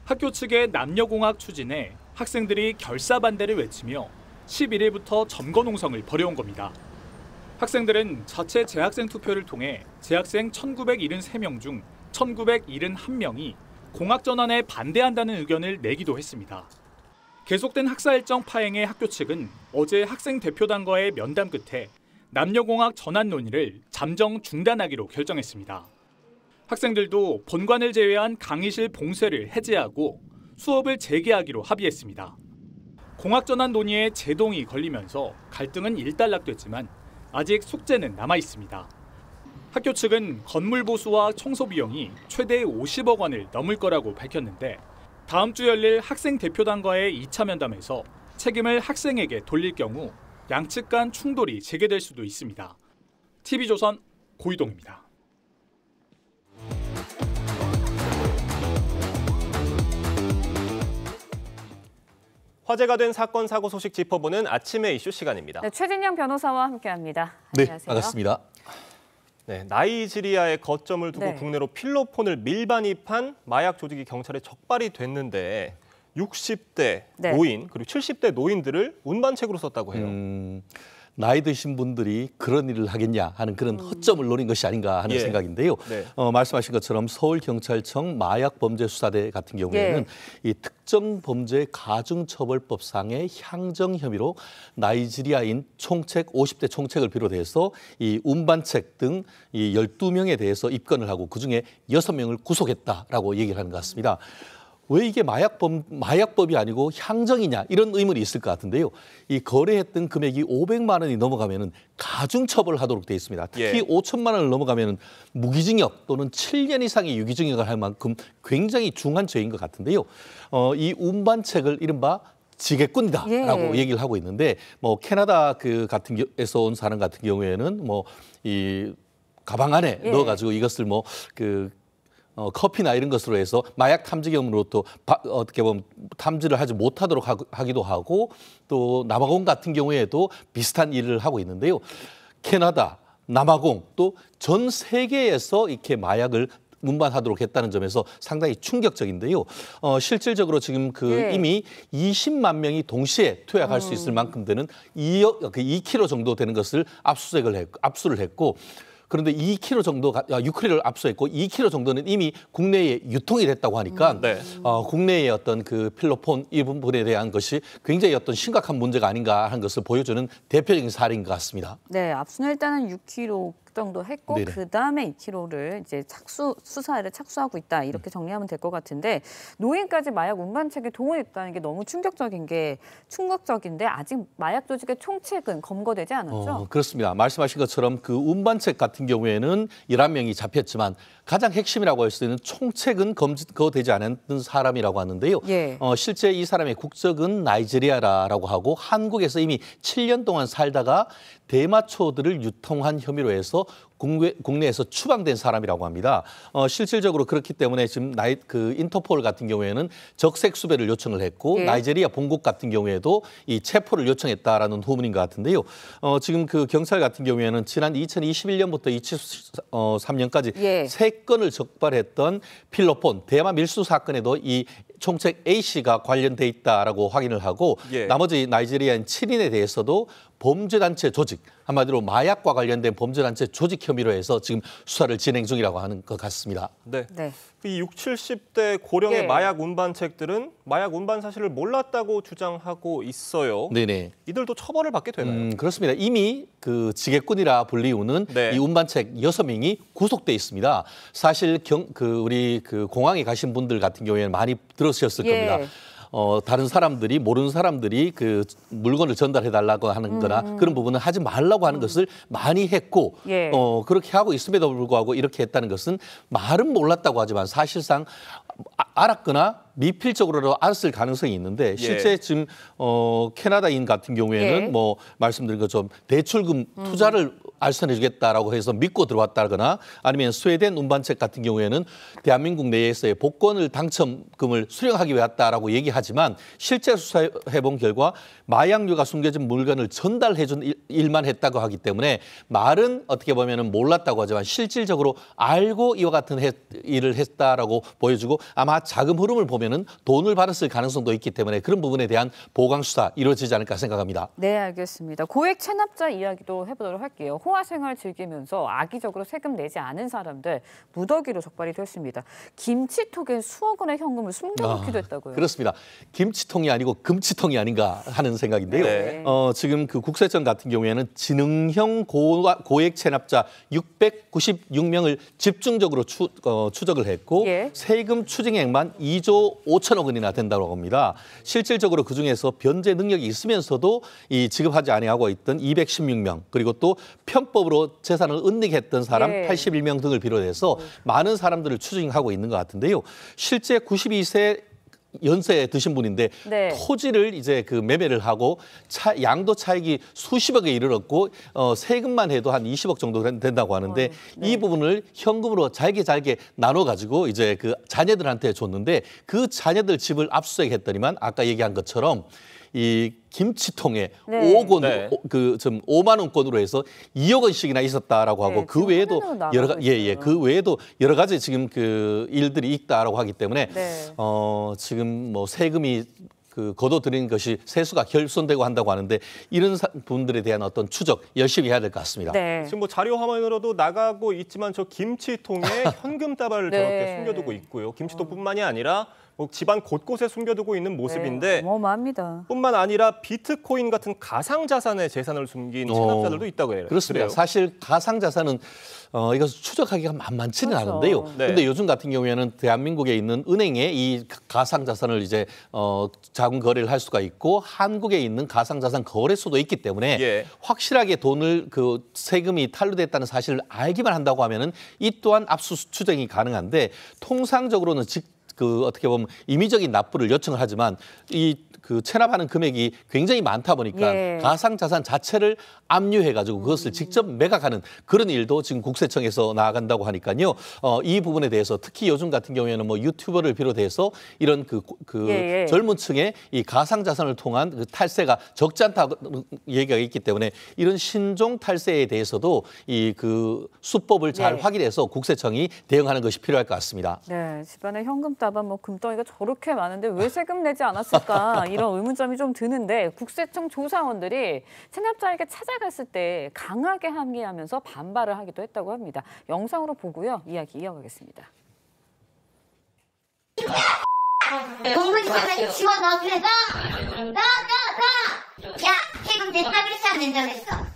학교 측의 남녀공학 추진에 학생들이 결사 반대를 외치며 11일부터 점거 농성을 벌여온 겁니다. 학생들은 자체 재학생 투표를 통해 재학생 1973명 중 1971명이 공학 전환에 반대한다는 의견을 내기도 했습니다. 계속된 학사 일정 파행에 학교 측은 어제 학생 대표단과의 면담 끝에 남녀공학 전환 논의를 잠정 중단하기로 결정했습니다. 학생들도 본관을 제외한 강의실 봉쇄를 해제하고 수업을 재개하기로 합의했습니다. 공학 전환 논의에 제동이 걸리면서 갈등은 일단락됐지만 아직 숙제는 남아 있습니다. 학교 측은 건물 보수와 청소 비용이 최대 50억 원을 넘을 거라고 밝혔는데 다음 주 열릴 학생 대표단과의 2차 면담에서 책임을 학생에게 돌릴 경우 양측 간 충돌이 재개될 수도 있습니다. TV조선 고희동입니다. 화제가 된 사건 사고 소식 짚어보는 아침의 이슈 시간입니다. 네, 최진영 변호사와 함께합니다. 네, 안녕하세요. 반갑습니다. 네, 나이지리아의 거점을 두고 네. 국내로 필로폰을 밀반입한 마약 조직이 경찰에 적발이 됐는데 60대 네. 노인 그리고 70대 노인들을 운반책으로 썼다고 해요. 나이 드신 분들이 그런 일을 하겠냐 하는 그런 허점을 노린 것이 아닌가 하는 예. 생각인데요. 네. 말씀하신 것처럼 서울경찰청 마약범죄수사대 같은 경우에는 이 특정범죄 가중처벌법상의 향정 혐의로 나이지리아인 총책 50대 총책을 비롯해서 이 운반책 등 이 12명에 대해서 입건을 하고 그중에 6명을 구속했다라고 얘기를 하는 것 같습니다. 왜 이게 마약법이 아니고 향정이냐 이런 의문이 있을 것 같은데요. 이 거래했던 금액이 500만 원이 넘어가면은 가중처벌하도록 되어 있습니다. 특히 5천만 원을 넘어가면은 무기징역 또는 7년 이상의 유기징역을 할 만큼 굉장히 중한 죄인 것 같은데요. 이 운반책을 이른바 지게꾼이다라고 얘기를 하고 있는데 뭐 캐나다 그 같은 에서 온 사람 같은 경우에는 뭐 이 가방 안에 넣어가지고 이것을 뭐 커피나 이런 것으로 해서 마약 탐지경으로 또 어떻게 보면 탐지를 하지 못하도록 하기도 하고 또 남아공 같은 경우에도 비슷한 일을 하고 있는데요. 캐나다, 남아공 또 전 세계에서 이렇게 마약을 운반하도록 했다는 점에서 상당히 충격적인데요. 실질적으로 지금 이미 20만 명이 동시에 투약할 수 있을 만큼 되는 2kg 정도 되는 것을 압수를 했고 그런데 2kg 정도가 6kg를 압수했고 2kg 정도는 이미 국내에 유통이 됐다고 하니까 국내의 어떤 그 필로폰 이 부분에 대한 것이 굉장히 어떤 심각한 문제가 아닌가 하는 것을 보여주는 대표적인 사례인 것 같습니다. 네, 압수는 일단은 6kg 정도 했고 그 다음에 2kg를 이제 수사를 착수하고 있다 이렇게 정리하면 될 것 같은데 노인까지 마약 운반책에 동원했다는 게 너무 충격적인데 아직 마약 조직의 총책은 검거되지 않았죠? 그렇습니다. 말씀하신 것처럼 그 운반책 같은 경우에는 11명이 잡혔지만 가장 핵심이라고 할 수 있는 총책은 검거되지 않았던 사람이라고 하는데요. 실제 이 사람의 국적은 나이지리아라고 하고 한국에서 이미 7년 동안 살다가 대마초들을 유통한 혐의로 해서 국내에서 추방된 사람이라고 합니다. 실질적으로 그렇기 때문에 지금 인터폴 같은 경우에는 적색 수배를 요청을 했고 나이지리아 본국 같은 경우에도 이 체포를 요청했다라는 후문인 것 같은데요. 지금 그 경찰 같은 경우에는 지난 2021년부터 2023년까지 3건을 적발했던 필로폰 대마 밀수 사건에도 이 총책 A씨가 관련돼 있다라고 확인을 하고 나머지 나이지리아인 7인에 대해서도 범죄단체 조직, 한마디로 마약과 관련된 범죄단체 조직 혐의로 해서 지금 수사를 진행 중이라고 하는 것 같습니다. 네. 이 60, 70대 고령의 마약 운반책들은 마약 운반 사실을 몰랐다고 주장하고 있어요. 네네. 이들도 처벌을 받게 되나요? 그렇습니다. 이미 그 지게꾼이라 불리우는 이 운반책 6명이 구속돼 있습니다. 사실 우리 그 공항에 가신 분들 같은 경우에는 많이 들으셨을 겁니다. 다른 사람들이 모르는 사람들이 그 물건을 전달해달라고 하는 거나 그런 부분은 하지 말라고 하는 것을 많이 했고 그렇게 하고 있음에도 불구하고 이렇게 했다는 것은 말은 몰랐다고 하지만 사실상 알았거나 미필적으로도 알았을 가능성이 있는데 실제 지금 캐나다인 같은 경우에는 뭐 말씀드린 것처럼 대출금 투자를 알선해주겠다라고 해서 믿고 들어왔다거나 아니면 스웨덴 운반책 같은 경우에는 대한민국 내에서의 복권을 당첨금을 수령하기 위해 왔다라고 얘기하지만 실제 수사해본 결과 마약류가 숨겨진 물건을 전달해준 일만 했다고 하기 때문에 말은 어떻게 보면 몰랐다고 하지만 실질적으로 알고 이와 같은 일을 했다라고 보여주고 아마 자금 흐름을 보면은 돈을 받았을 가능성도 있기 때문에 그런 부분에 대한 보강 수사 이루어지지 않을까 생각합니다. 네, 알겠습니다. 고액 체납자 이야기도 해보도록 할게요. 호화 생활 즐기면서 악의적으로 세금 내지 않은 사람들 무더기로 적발이 됐습니다. 김치통에 수억 원의 현금을 숨겨놓기도 했다고요. 그렇습니다. 김치통이 아니고 금치통이 아닌가 하는 생각인데요. 지금 그 국세청 같은 경우에는 지능형 고액 체납자 696명을 집중적으로 추적을 했고 세금 추징액만 2조 5천억 원이나 된다고 합니다. 실질적으로 그중에서 변제 능력이 있으면서도 이 지급하지 아니하고 있던 216명 그리고 또 편법으로 재산을 은닉했던 사람 81명 등을 비롯해서 많은 사람들을 추징하고 있는 것 같은데요. 실제 92세 연세에 드신 분인데 토지를 이제 그 매매를 하고 양도 차익이 수십억에 이르렀고 세금만 해도 한 20억 정도 된다고 하는데 이 부분을 현금으로 잘게 나눠 가지고 이제 그 자녀들한테 줬는데 그 자녀들 집을 압수수색했더니만 아까 얘기한 것처럼 이 김치통에 5만 원권으로 해서 2억 원씩이나 있었다라고 하고 그 외에도 그 외에도 여러 가지 지금 그 일들이 있다라고 하기 때문에 지금 뭐 세금이 거둬들이는 것이 세수가 결손되고 한다고 하는데 이런 분들에 대한 어떤 추적 열심히 해야 될 것 같습니다. 지금 뭐 자료 화면으로도 나가고 있지만 저 김치통에 현금 다발을 저렇게 숨겨두고 있고요. 김치통뿐만이 아니라 뭐 집안 곳곳에 숨겨두고 있는 모습인데 어마어마합니다. 뿐만 아니라 비트코인 같은 가상자산에 재산을 숨긴 체납자들도 있다고 해요. 그렇습니다. 사실 가상자산은 이것을 추적하기가 만만치는 않은데요. 그런데 요즘 같은 경우에는 대한민국에 있는 은행에 이 가상자산을 이제 자금 거래를 할 수가 있고 한국에 있는 가상자산 거래소도 있기 때문에 확실하게 돈을 그 세금이 탈루됐다는 사실을 알기만 한다고 하면은 이 또한 압수 추정이 가능한데 통상적으로는 어떻게 보면 임의적인 납부를 요청을 하지만 이 그 체납하는 금액이 굉장히 많다 보니까 가상자산 자체를 압류해가지고 그것을 직접 매각하는 그런 일도 지금 국세청에서 나아간다고 하니까요. 이 부분에 대해서 특히 요즘 같은 경우에는 뭐 유튜버를 비롯해서 이런 젊은 층의 이 가상자산을 통한 그 탈세가 적지 않다는 얘기가 있기 때문에 이런 신종 탈세에 대해서도 이 그 수법을 잘 확인해서 국세청이 대응하는 것이 필요할 것 같습니다. 네, 집안에 현금 따반 뭐 금덩이가 저렇게 많은데 왜 세금 내지 않았을까 이런 의문점이 좀 드는데 국세청 조사원들이 체납자에게 찾아갔을 때 강하게 항의하면서 반발을 하기도 했다고 합니다. 영상으로 보고요. 이야기 이어가겠습니다. 공무집안에 집어넣어 그래서 야 세금 냈다 그랬어 안 낸다 그랬어.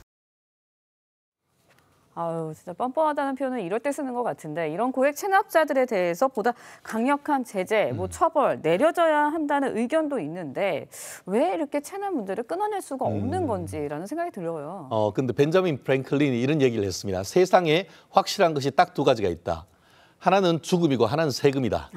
아유, 진짜 뻔뻔하다는 표현은 이럴 때 쓰는 것 같은데 이런 고액 체납자들에 대해서 보다 강력한 제재, 뭐 처벌 내려져야 한다는 의견도 있는데 왜 이렇게 체납 문제를 끊어낼 수가 없는 건지라는 생각이 들어요. 근데 벤자민 프랭클린이 이런 얘기를 했습니다. 세상에 확실한 것이 딱 두 가지가 있다. 하나는 죽음이고 하나는 세금이다.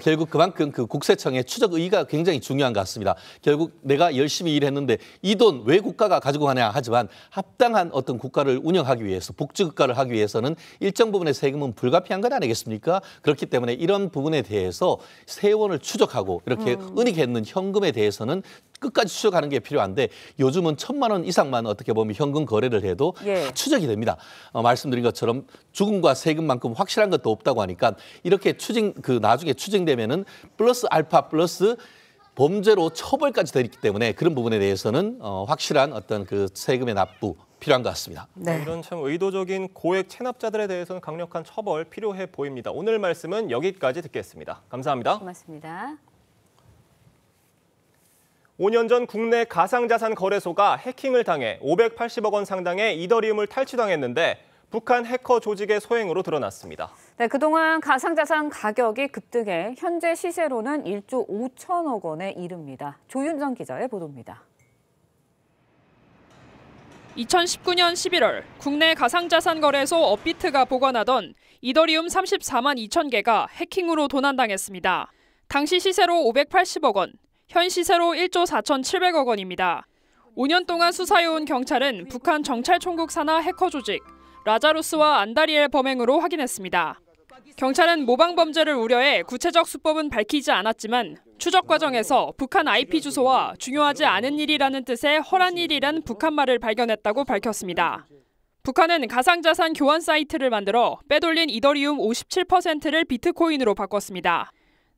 결국 그만큼 그 국세청의 추적 의의가 굉장히 중요한 것 같습니다. 결국 내가 열심히 일했는데 이 돈 왜 국가가 가지고 가냐 하지만 합당한 어떤 국가를 운영하기 위해서 복지국가를 하기 위해서는 일정 부분의 세금은 불가피한 것 아니겠습니까? 그렇기 때문에 이런 부분에 대해서 세원을 추적하고 이렇게 은닉해 있는 현금에 대해서는 끝까지 추적하는 게 필요한데 요즘은 1,000만 원 이상만 어떻게 보면 현금 거래를 해도 다 추적이 됩니다. 말씀드린 것처럼 죽음과 세금만큼 확실한 것도 없다고 하니까 이렇게 나중에 추징되면은 플러스 알파 플러스 범죄로 처벌까지 되기 때문에 그런 부분에 대해서는 확실한 어떤 그 세금의 납부 필요한 것 같습니다. 이런 참 의도적인 고액 체납자들에 대해서는 강력한 처벌 필요해 보입니다. 오늘 말씀은 여기까지 듣겠습니다. 감사합니다. 고맙습니다. 5년 전 국내 가상자산 거래소가 해킹을 당해 580억 원 상당의 이더리움을 탈취당했는데 북한 해커 조직의 소행으로 드러났습니다. 네, 그동안 가상자산 가격이 급등해 현재 시세로는 1조 5천억 원에 이릅니다. 조윤정 기자의 보도입니다. 2019년 11월 국내 가상자산 거래소 업비트가 보관하던 이더리움 34만 2천 개가 해킹으로 도난당했습니다. 당시 시세로 580억 원, 현 시세로 1조 4,700억 원입니다. 5년 동안 수사해온 경찰은 북한 정찰총국 산하 해커 조직 라자루스와 안다리엘 범행으로 확인했습니다. 경찰은 모방 범죄를 우려해 구체적 수법은 밝히지 않았지만 추적 과정에서 북한 IP 주소와 중요하지 않은 일이라는 뜻의 허란 일이란 북한말을 발견했다고 밝혔습니다. 북한은 가상자산 교환 사이트를 만들어 빼돌린 이더리움 57%를 비트코인으로 바꿨습니다.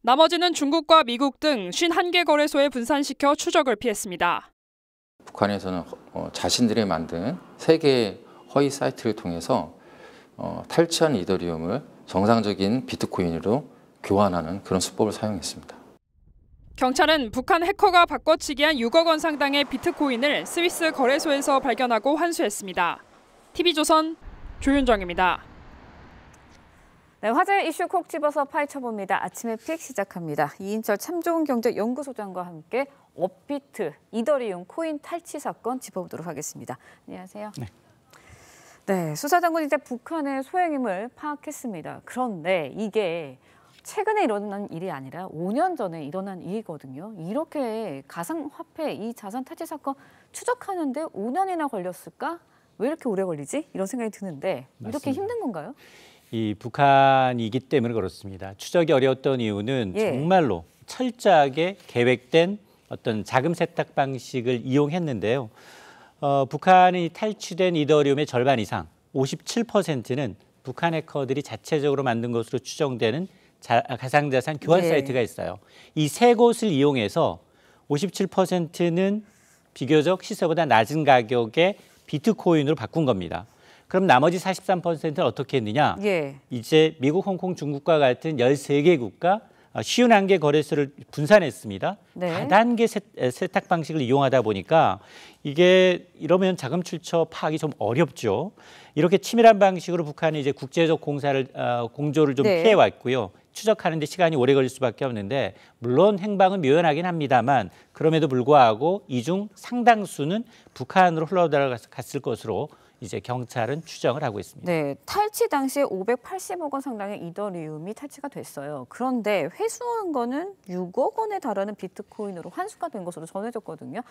나머지는 중국과 미국 등 51개 거래소에 분산시켜 추적을 피했습니다. 북한에서는 자신들이 만든 3개의 허위 사이트를 통해서 탈취한 이더리움을 정상적인 비트코인으로 교환하는 그런 수법을 사용했습니다. 경찰은 북한 해커가 바꿔치기한 6억 원 상당의 비트코인을 스위스 거래소에서 발견하고 환수했습니다. TV조선 조윤정입니다. 네, 화제 이슈 콕 집어서 파헤쳐봅니다. 아침의 픽 시작합니다. 이인철 참좋은경제연구소장과 함께 업비트, 이더리움 코인 탈취 사건 짚어보도록 하겠습니다. 안녕하세요. 네, 수사당국이 이제 북한의 소행임을 파악했습니다. 그런데 이게 최근에 일어난 일이 아니라 5년 전에 일어난 일이거든요. 이렇게 가상화폐 이 자산 탈취 사건 추적하는데 5년이나 걸렸을까? 왜 이렇게 오래 걸리지? 이런 생각이 드는데 이렇게 힘든 건가요? 이 북한이기 때문에 그렇습니다. 추적이 어려웠던 이유는 정말로 철저하게 계획된 어떤 자금 세탁 방식을 이용했는데요. 북한이 탈취된 이더리움의 절반 이상, 57%는 북한 해커들이 자체적으로 만든 것으로 추정되는 가상자산 교환 사이트가 있어요. 이 세 곳을 이용해서 57%는 비교적 시세보다 낮은 가격에 비트코인으로 바꾼 겁니다. 그럼 나머지 43%는 어떻게 했느냐? 이제 미국, 홍콩, 중국과 같은 13개 국가 51개 거래소를 분산했습니다. 다단계 세탁 방식을 이용하다 보니까 이게 이러면 자금 출처 파악이 좀 어렵죠. 이렇게 치밀한 방식으로 북한이 이제 국제적 공조를 좀 피해왔고요. 추적하는 데 시간이 오래 걸릴 수밖에 없는데 물론 행방은 묘연하긴 합니다만 그럼에도 불구하고 이 중 상당수는 북한으로 흘러들어갔을 것으로 이제 경찰은 추정을 하고 있습니다. 네, 탈취 당시에 580억 원 상당의 이더리움이 탈취가 됐어요. 그런데 회수한 거는 6억 원에 달하는 비트코인으로 환수가 된 것으로 전해졌거든요.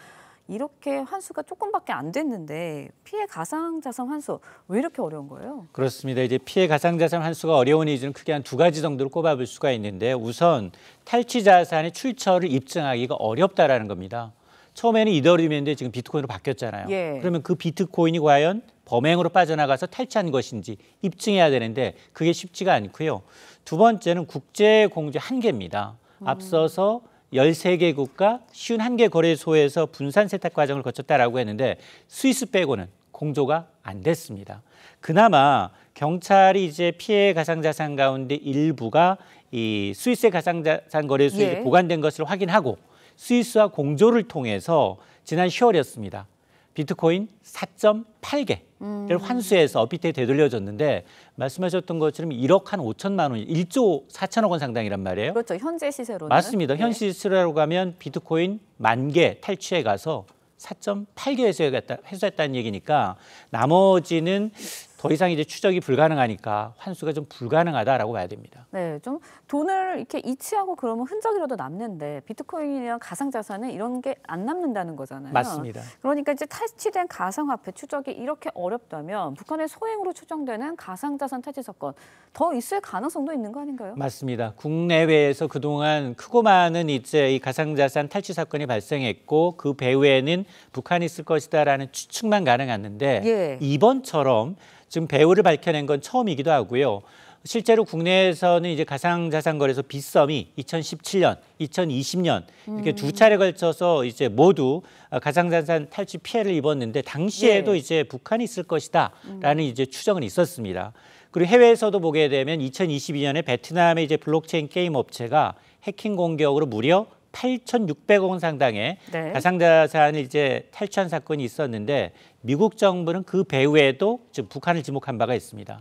이렇게 환수가 조금밖에 안 됐는데 피해 가상자산 환수 왜 이렇게 어려운 거예요? 그렇습니다. 이제 피해 가상자산 환수가 어려운 이유는 크게 한 두 가지 정도로 꼽아볼 수가 있는데 우선 탈취 자산의 출처를 입증하기가 어렵다라는 겁니다. 처음에는 이더리움인데 지금 비트코인으로 바뀌었잖아요. 예. 그러면 그 비트코인이 과연 범행으로 빠져나가서 탈취한 것인지 입증해야 되는데 그게 쉽지가 않고요. 두 번째는 국제 공조 한계입니다. 앞서서 13개 국가 51개 거래소에서 분산 세탁 과정을 거쳤다라고 했는데 스위스 빼고는 공조가 안 됐습니다. 그나마 경찰이 이제 피해 가상자산 가운데 일부가 이 스위스의 가상자산 거래소에 예. 보관된 것을 확인하고 스위스와 공조를 통해서 지난 10월이었습니다. 비트코인 4.8개를 환수해서 업비트에 되돌려줬는데 말씀하셨던 것처럼 1억 한 5천만 원, 1조 4천억 원 상당이란 말이에요. 그렇죠. 현재 시세로는. 맞습니다. 현 네. 시세로 가면 비트코인 10,000개 탈취해 가서 4.8개 회수했다는 얘기니까 나머지는 더 이상 이제 추적이 불가능하니까 환수가 좀 불가능하다라고 봐야 됩니다. 네, 좀 돈을 이렇게 이체하고 그러면 흔적이라도 남는데 비트코인이나 가상자산은 이런 게 안 남는다는 거잖아요. 맞습니다. 그러니까 이제 탈취된 가상화폐 추적이 이렇게 어렵다면 북한의 소행으로 추정되는 가상자산 탈취 사건 더 있을 가능성도 있는 거 아닌가요? 맞습니다. 국내외에서 그동안 크고 많은 이제 이 가상자산 탈취 사건이 발생했고 그 배후에는 북한이 있을 것이다라는 추측만 가능했는데 예. 이번처럼 지금 배후를 밝혀낸 건 처음이기도 하고요. 실제로 국내에서는 이제 가상자산 거래소 빗썸이 2017년, 2020년 이렇게 두 차례 걸쳐서 이제 모두 가상자산 탈취 피해를 입었는데 당시에도 예. 이제 북한이 있을 것이다라는 이제 추정은 있었습니다. 그리고 해외에서도 보게 되면 2022년에 베트남의 이제 블록체인 게임 업체가 해킹 공격으로 무려 8,600억 원 상당의 네. 가상자산을 이제 탈취한 사건이 있었는데 미국 정부는 그 배후에도 지금 북한을 지목한 바가 있습니다.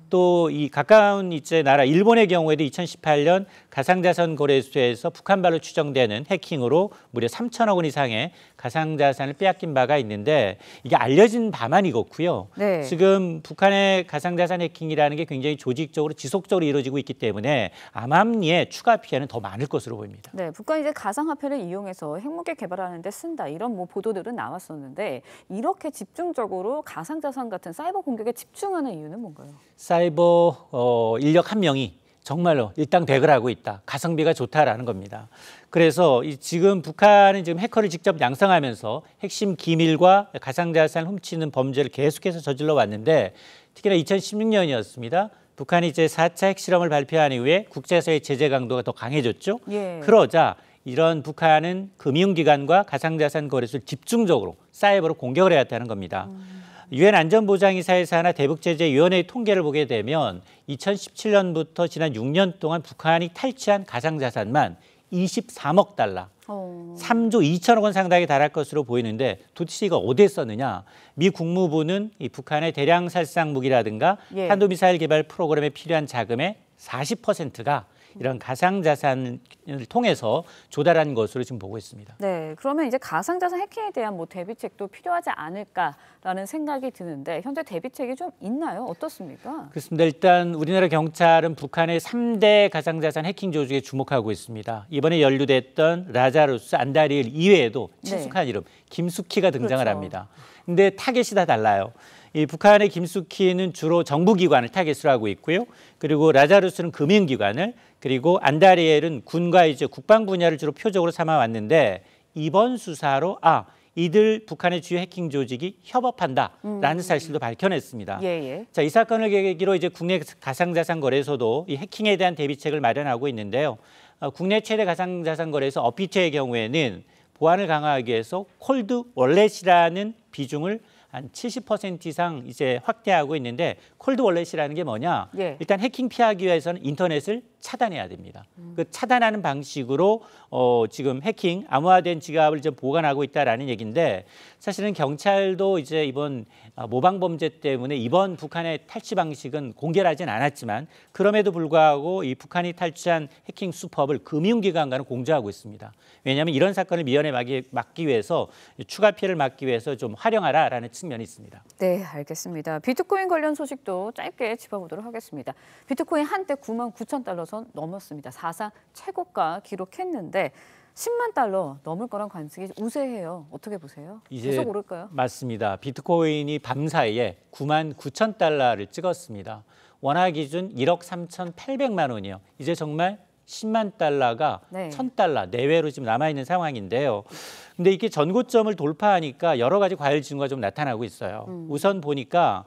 또 이 가까운 이제 나라 일본의 경우에도 2018년 가상자산 거래소에서 북한발로 추정되는 해킹으로 무려 3천억 원 이상의 가상자산을 빼앗긴 바가 있는데 이게 알려진 바만 이렇고요. 네. 지금 북한의 가상자산 해킹이라는 게 굉장히 조직적으로 지속적으로 이루어지고 있기 때문에 암암리에 추가 피해는 더 많을 것으로 보입니다. 네, 북한이 이제 가상화폐를 이용해서 핵무기 개발하는 데 쓴다 이런 뭐 보도들은 나왔었는데 이렇게 집중적으로 가상자산 같은 사이버 공격에 집중하는 이유는 뭔가요? 사이버 인력 한 명이 정말로 일당백을 하고 있다. 가성비가 좋다라는 겁니다. 그래서 지금 북한은 지금 해커를 직접 양성하면서 핵심 기밀과 가상자산을 훔치는 범죄를 계속해서 저질러 왔는데 특히나 2016년이었습니다. 북한이 이제 4차 핵실험을 발표한 이후에 국제사회의 제재 강도가 더 강해졌죠. 예. 그러자 이런 북한은 금융기관과 가상자산 거래소를 집중적으로 사이버로 공격을 해야 한다는 겁니다. 유엔 안전보장이사회 산하 대북제재위원회의 통계를 보게 되면 2017년부터 지난 6년 동안 북한이 탈취한 가상자산만 23억 달러, 3조 2천억 원 상당에 달할 것으로 보이는데 도대체 이거 어디에 썼느냐? 미 국무부는 이 북한의 대량 살상 무기라든가 예. 탄도미사일 개발 프로그램에 필요한 자금의 40%가 이런 가상자산을 통해서 조달한 것으로 지금 보고 있습니다. 네, 그러면 이제 가상자산 해킹에 대한 뭐 대비책도 필요하지 않을까라는 생각이 드는데 현재 대비책이 좀 있나요? 어떻습니까? 그렇습니다. 일단 우리나라 경찰은 북한의 3대 가상자산 해킹 조직에 주목하고 있습니다. 이번에 연루됐던 라자루스, 안다리엘 이외에도 친숙한 이름 김숙희가 등장을 그렇죠. 합니다. 근데 타겟이 다 달라요. 이 북한의 김숙희는 주로 정부기관을 타겟으로 하고 있고요. 그리고 라자루스는 금융기관을, 그리고 안다리엘은 군과 이제 국방 분야를 주로 표적으로 삼아 왔는데 이번 수사로 이들 북한의 주요 해킹 조직이 협업한다라는 사실도 밝혀냈습니다. 예. 자, 이 사건을 계기로 이제 국내 가상자산 거래소도 이 해킹에 대한 대비책을 마련하고 있는데요. 국내 최대 가상자산 거래소 업비트의 경우에는 보안을 강화하기 위해서 콜드 월렛이라는 비중을 한 70% 이상 이제 확대하고 있는데 콜드 월렛이라는 게 뭐냐? 예. 일단 해킹 피하기 위해서는 인터넷을 차단해야 됩니다. 그 차단하는 방식으로 지금 해킹 암호화된 지갑을 좀 보관하고 있다라는 얘기인데 사실은 경찰도 이제 이번 모방 범죄 때문에 이번 북한의 탈취 방식은 공개를 하진 않았지만 그럼에도 불구하고 이 북한이 탈취한 해킹 수법을 금융기관과는 공조하고 있습니다. 왜냐하면 이런 사건을 미연에 막기 위해서 추가 피해를 막기 위해서 좀 활용하라라는 측면이 있습니다. 네, 알겠습니다. 비트코인 관련 소식도 짧게 짚어보도록 하겠습니다. 비트코인 한때 99,000달러 선 넘었습니다. 사상 최고가 기록했는데 10만 달러 넘을 거란 관측이 우세해요. 어떻게 보세요? 계속 오를까요? 맞습니다. 비트코인이 밤사이에 99,000달러를 찍었습니다. 원화 기준 1억 3,800만 원이요. 이제 정말 10만 달러가 1,000달러 내외로 지금 남아있는 상황인데요. 근데 이게 전고점을 돌파하니까 여러 가지 과열 징후가 좀 나타나고 있어요. 우선 보니까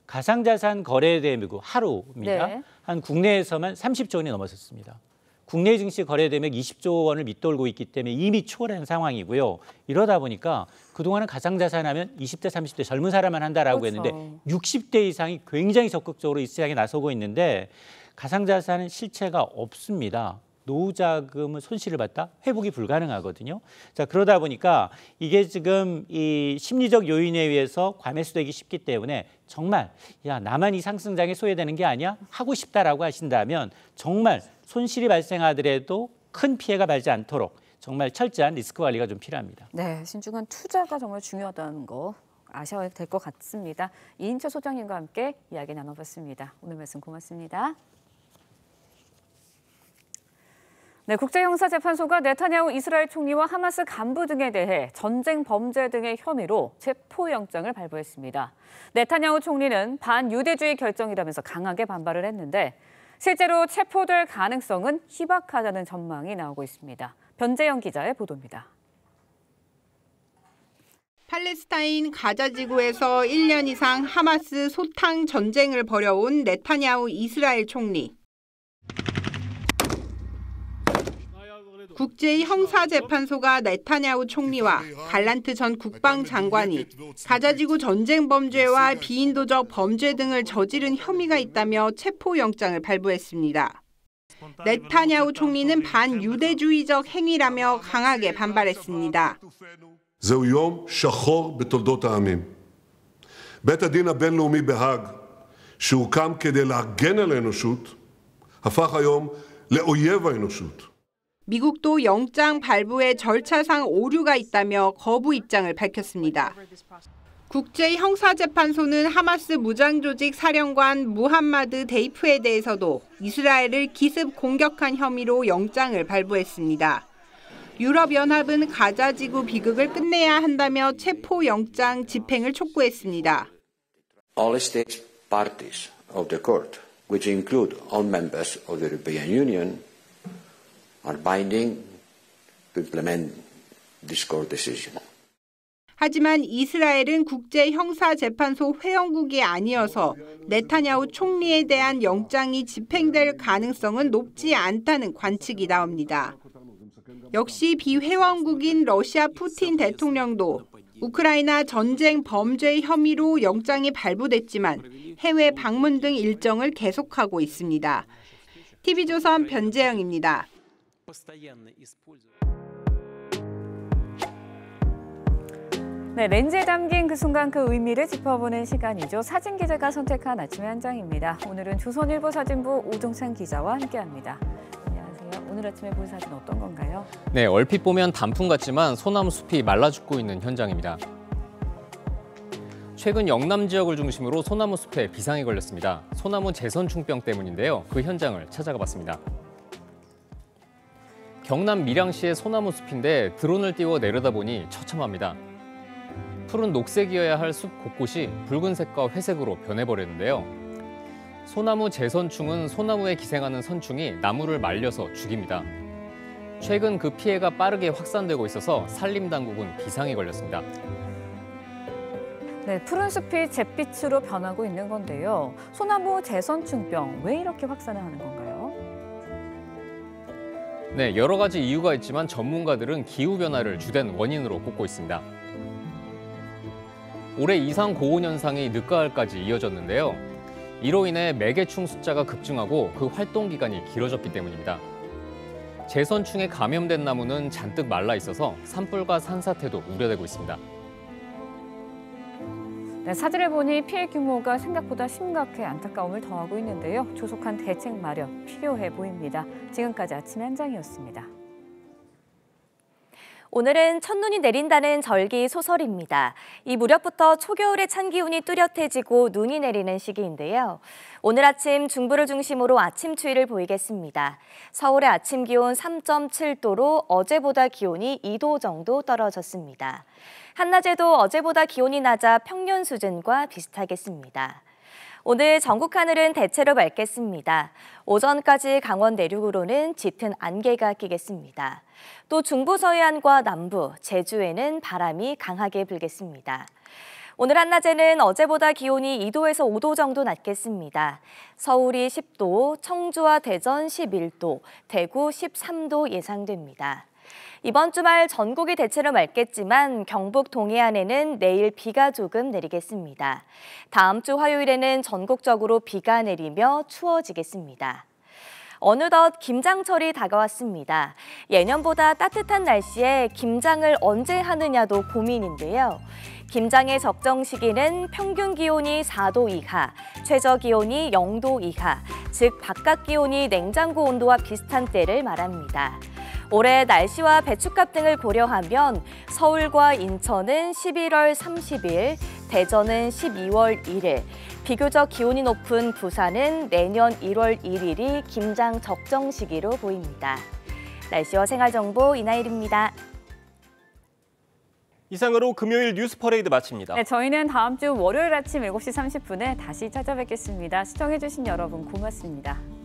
가상자산 거래 대매국 하루입니다. 한 국내에서만 30조 원이 넘어섰습니다. 국내 증시 거래 대mek 20조 원을 밑돌고 있기 때문에 이미 초월한 상황이고요. 이러다 보니까 그동안은 가상자산 하면 20대, 30대 젊은 사람만 한다라고 했는데 60대 이상이 굉장히 적극적으로 이 시장에 나서고 있는데 가상자산은 실체가 없습니다. 노후 자금은 손실을 봤다? 회복이 불가능하거든요. 자, 그러다 보니까 이게 지금 이 심리적 요인에 의해서 과매수되기 쉽기 때문에 정말 야, 나만 이 상승장에 소외되는 게 아니야? 하고 싶다라고 하신다면 정말 손실이 발생하더라도 큰 피해가 발지 않도록 정말 철저한 리스크 관리가 좀 필요합니다. 네, 신중한 투자가 정말 중요하다는 거 아셔야 될 것 같습니다. 이인철 소장님과 함께 이야기 나눠봤습니다. 오늘 말씀 고맙습니다. 네, 국제형사재판소가 네타냐후 이스라엘 총리와 하마스 간부 등에 대해 전쟁 범죄 등의 혐의로 체포영장을 발부했습니다. 네타냐후 총리는 반유대주의 결정이라면서 강하게 반발을 했는데 실제로 체포될 가능성은 희박하다는 전망이 나오고 있습니다. 변재영 기자의 보도입니다. 팔레스타인 가자 지구에서 1년 이상 하마스 소탕 전쟁을 벌여온 네타냐후 이스라엘 총리. 국제형사재판소가 네타냐후 총리와 갈란트 전 국방장관이 가자지구 전쟁 범죄와 비인도적 범죄 등을 저지른 혐의가 있다며 체포영장을 발부했습니다. 네타냐후 총리는 반유대주의적 행위라며 강하게 반발했습니다. זהו יום שחור בתולדות העמים. בית הדין הבינלאומי בהאג, שהוקם כדי להגן על האנושות, הפך היום לאויב האנושות. 미국도 영장 발부에 절차상 오류가 있다며 거부 입장을 밝혔습니다. 국제형사재판소는 하마스 무장조직 사령관 무함마드 데이프에 대해서도 이스라엘을 기습 공격한 혐의로 영장을 발부했습니다. 유럽연합은 가자지구 비극을 끝내야 한다며 체포영장 집행을 촉구했습니다. All state parties of the court, which include all members of the European Union, are binding to implement this court decision. 하지만 이스라엘은 국제형사재판소 회원국이 아니어서 네타냐후 총리에 대한 영장이 집행될 가능성은 높지 않다는 관측이 나옵니다. 역시 비회원국인 러시아 푸틴 대통령도 우크라이나 전쟁 범죄 혐의로 영장이 발부됐지만 해외 방문 등 일정을 계속하고 있습니다. TV조선 변재영입니다. 네, 렌즈에 담긴 그 순간 그 의미를 짚어보는 시간이죠. 사진 기자가 선택한 아침의 한 장입니다. 오늘은 조선일보 사진부 오종찬 기자와 함께합니다. 안녕하세요. 오늘 아침에 본 사진 어떤 건가요? 네, 얼핏 보면 단풍 같지만 소나무 숲이 말라 죽고 있는 현장입니다. 최근 영남 지역을 중심으로 소나무 숲에 비상이 걸렸습니다. 소나무 재선충병 때문인데요. 그 현장을 찾아가 봤습니다. 경남 밀양시의 소나무 숲인데 드론을 띄워 내려다보니 처참합니다. 푸른 녹색이어야 할 숲 곳곳이 붉은색과 회색으로 변해버렸는데요. 소나무 재선충은 소나무에 기생하는 선충이 나무를 말려서 죽입니다. 최근 그 피해가 빠르게 확산되고 있어서 산림당국은 비상이 걸렸습니다. 네, 푸른 숲이 잿빛으로 변하고 있는 건데요. 소나무 재선충병, 왜 이렇게 확산을 하는 건가요? 네, 여러 가지 이유가 있지만 전문가들은 기후변화를 주된 원인으로 꼽고 있습니다. 올해 이상 고온 현상이 늦가을까지 이어졌는데요. 이로 인해 매개충 숫자가 급증하고 그 활동 기간이 길어졌기 때문입니다. 재선충에 감염된 나무는 잔뜩 말라 있어서 산불과 산사태도 우려되고 있습니다. 네, 사진을 보니 피해 규모가 생각보다 심각해 안타까움을 더하고 있는데요. 조속한 대책 마련 필요해 보입니다. 지금까지 아침 현장이었습니다. 오늘은 첫눈이 내린다는 절기 소설입니다. 이 무렵부터 초겨울의 찬 기운이 뚜렷해지고 눈이 내리는 시기인데요. 오늘 아침 중부를 중심으로 아침 추위를 보이겠습니다. 서울의 아침 기온 3.7도로 어제보다 기온이 2도 정도 떨어졌습니다. 한낮에도 어제보다 기온이 낮아 평년 수준과 비슷하겠습니다. 오늘 전국 하늘은 대체로 맑겠습니다. 오전까지 강원 내륙으로는 짙은 안개가 끼겠습니다. 또 중부 서해안과 남부, 제주에는 바람이 강하게 불겠습니다. 오늘 한낮에는 어제보다 기온이 2도에서 5도 정도 낮겠습니다. 서울이 10도, 청주와 대전 11도, 대구 13도 예상됩니다. 이번 주말 전국이 대체로 맑겠지만 경북 동해안에는 내일 비가 조금 내리겠습니다. 다음 주 화요일에는 전국적으로 비가 내리며 추워지겠습니다. 어느덧 김장철이 다가왔습니다. 예년보다 따뜻한 날씨에 김장을 언제 하느냐도 고민인데요. 김장의 적정 시기는 평균 기온이 4도 이하, 최저 기온이 0도 이하, 즉 바깥 기온이 냉장고 온도와 비슷한 때를 말합니다. 올해 날씨와 배춧값 등을 고려하면 서울과 인천은 11월 30일, 대전은 12월 1일, 비교적 기온이 높은 부산은 내년 1월 1일이 김장 적정 시기로 보입니다. 날씨와 생활정보 이나일입니다. 이상으로 금요일 뉴스 퍼레이드 마칩니다. 네, 저희는 다음 주 월요일 아침 7시 30분에 다시 찾아뵙겠습니다. 시청해주신 여러분 고맙습니다.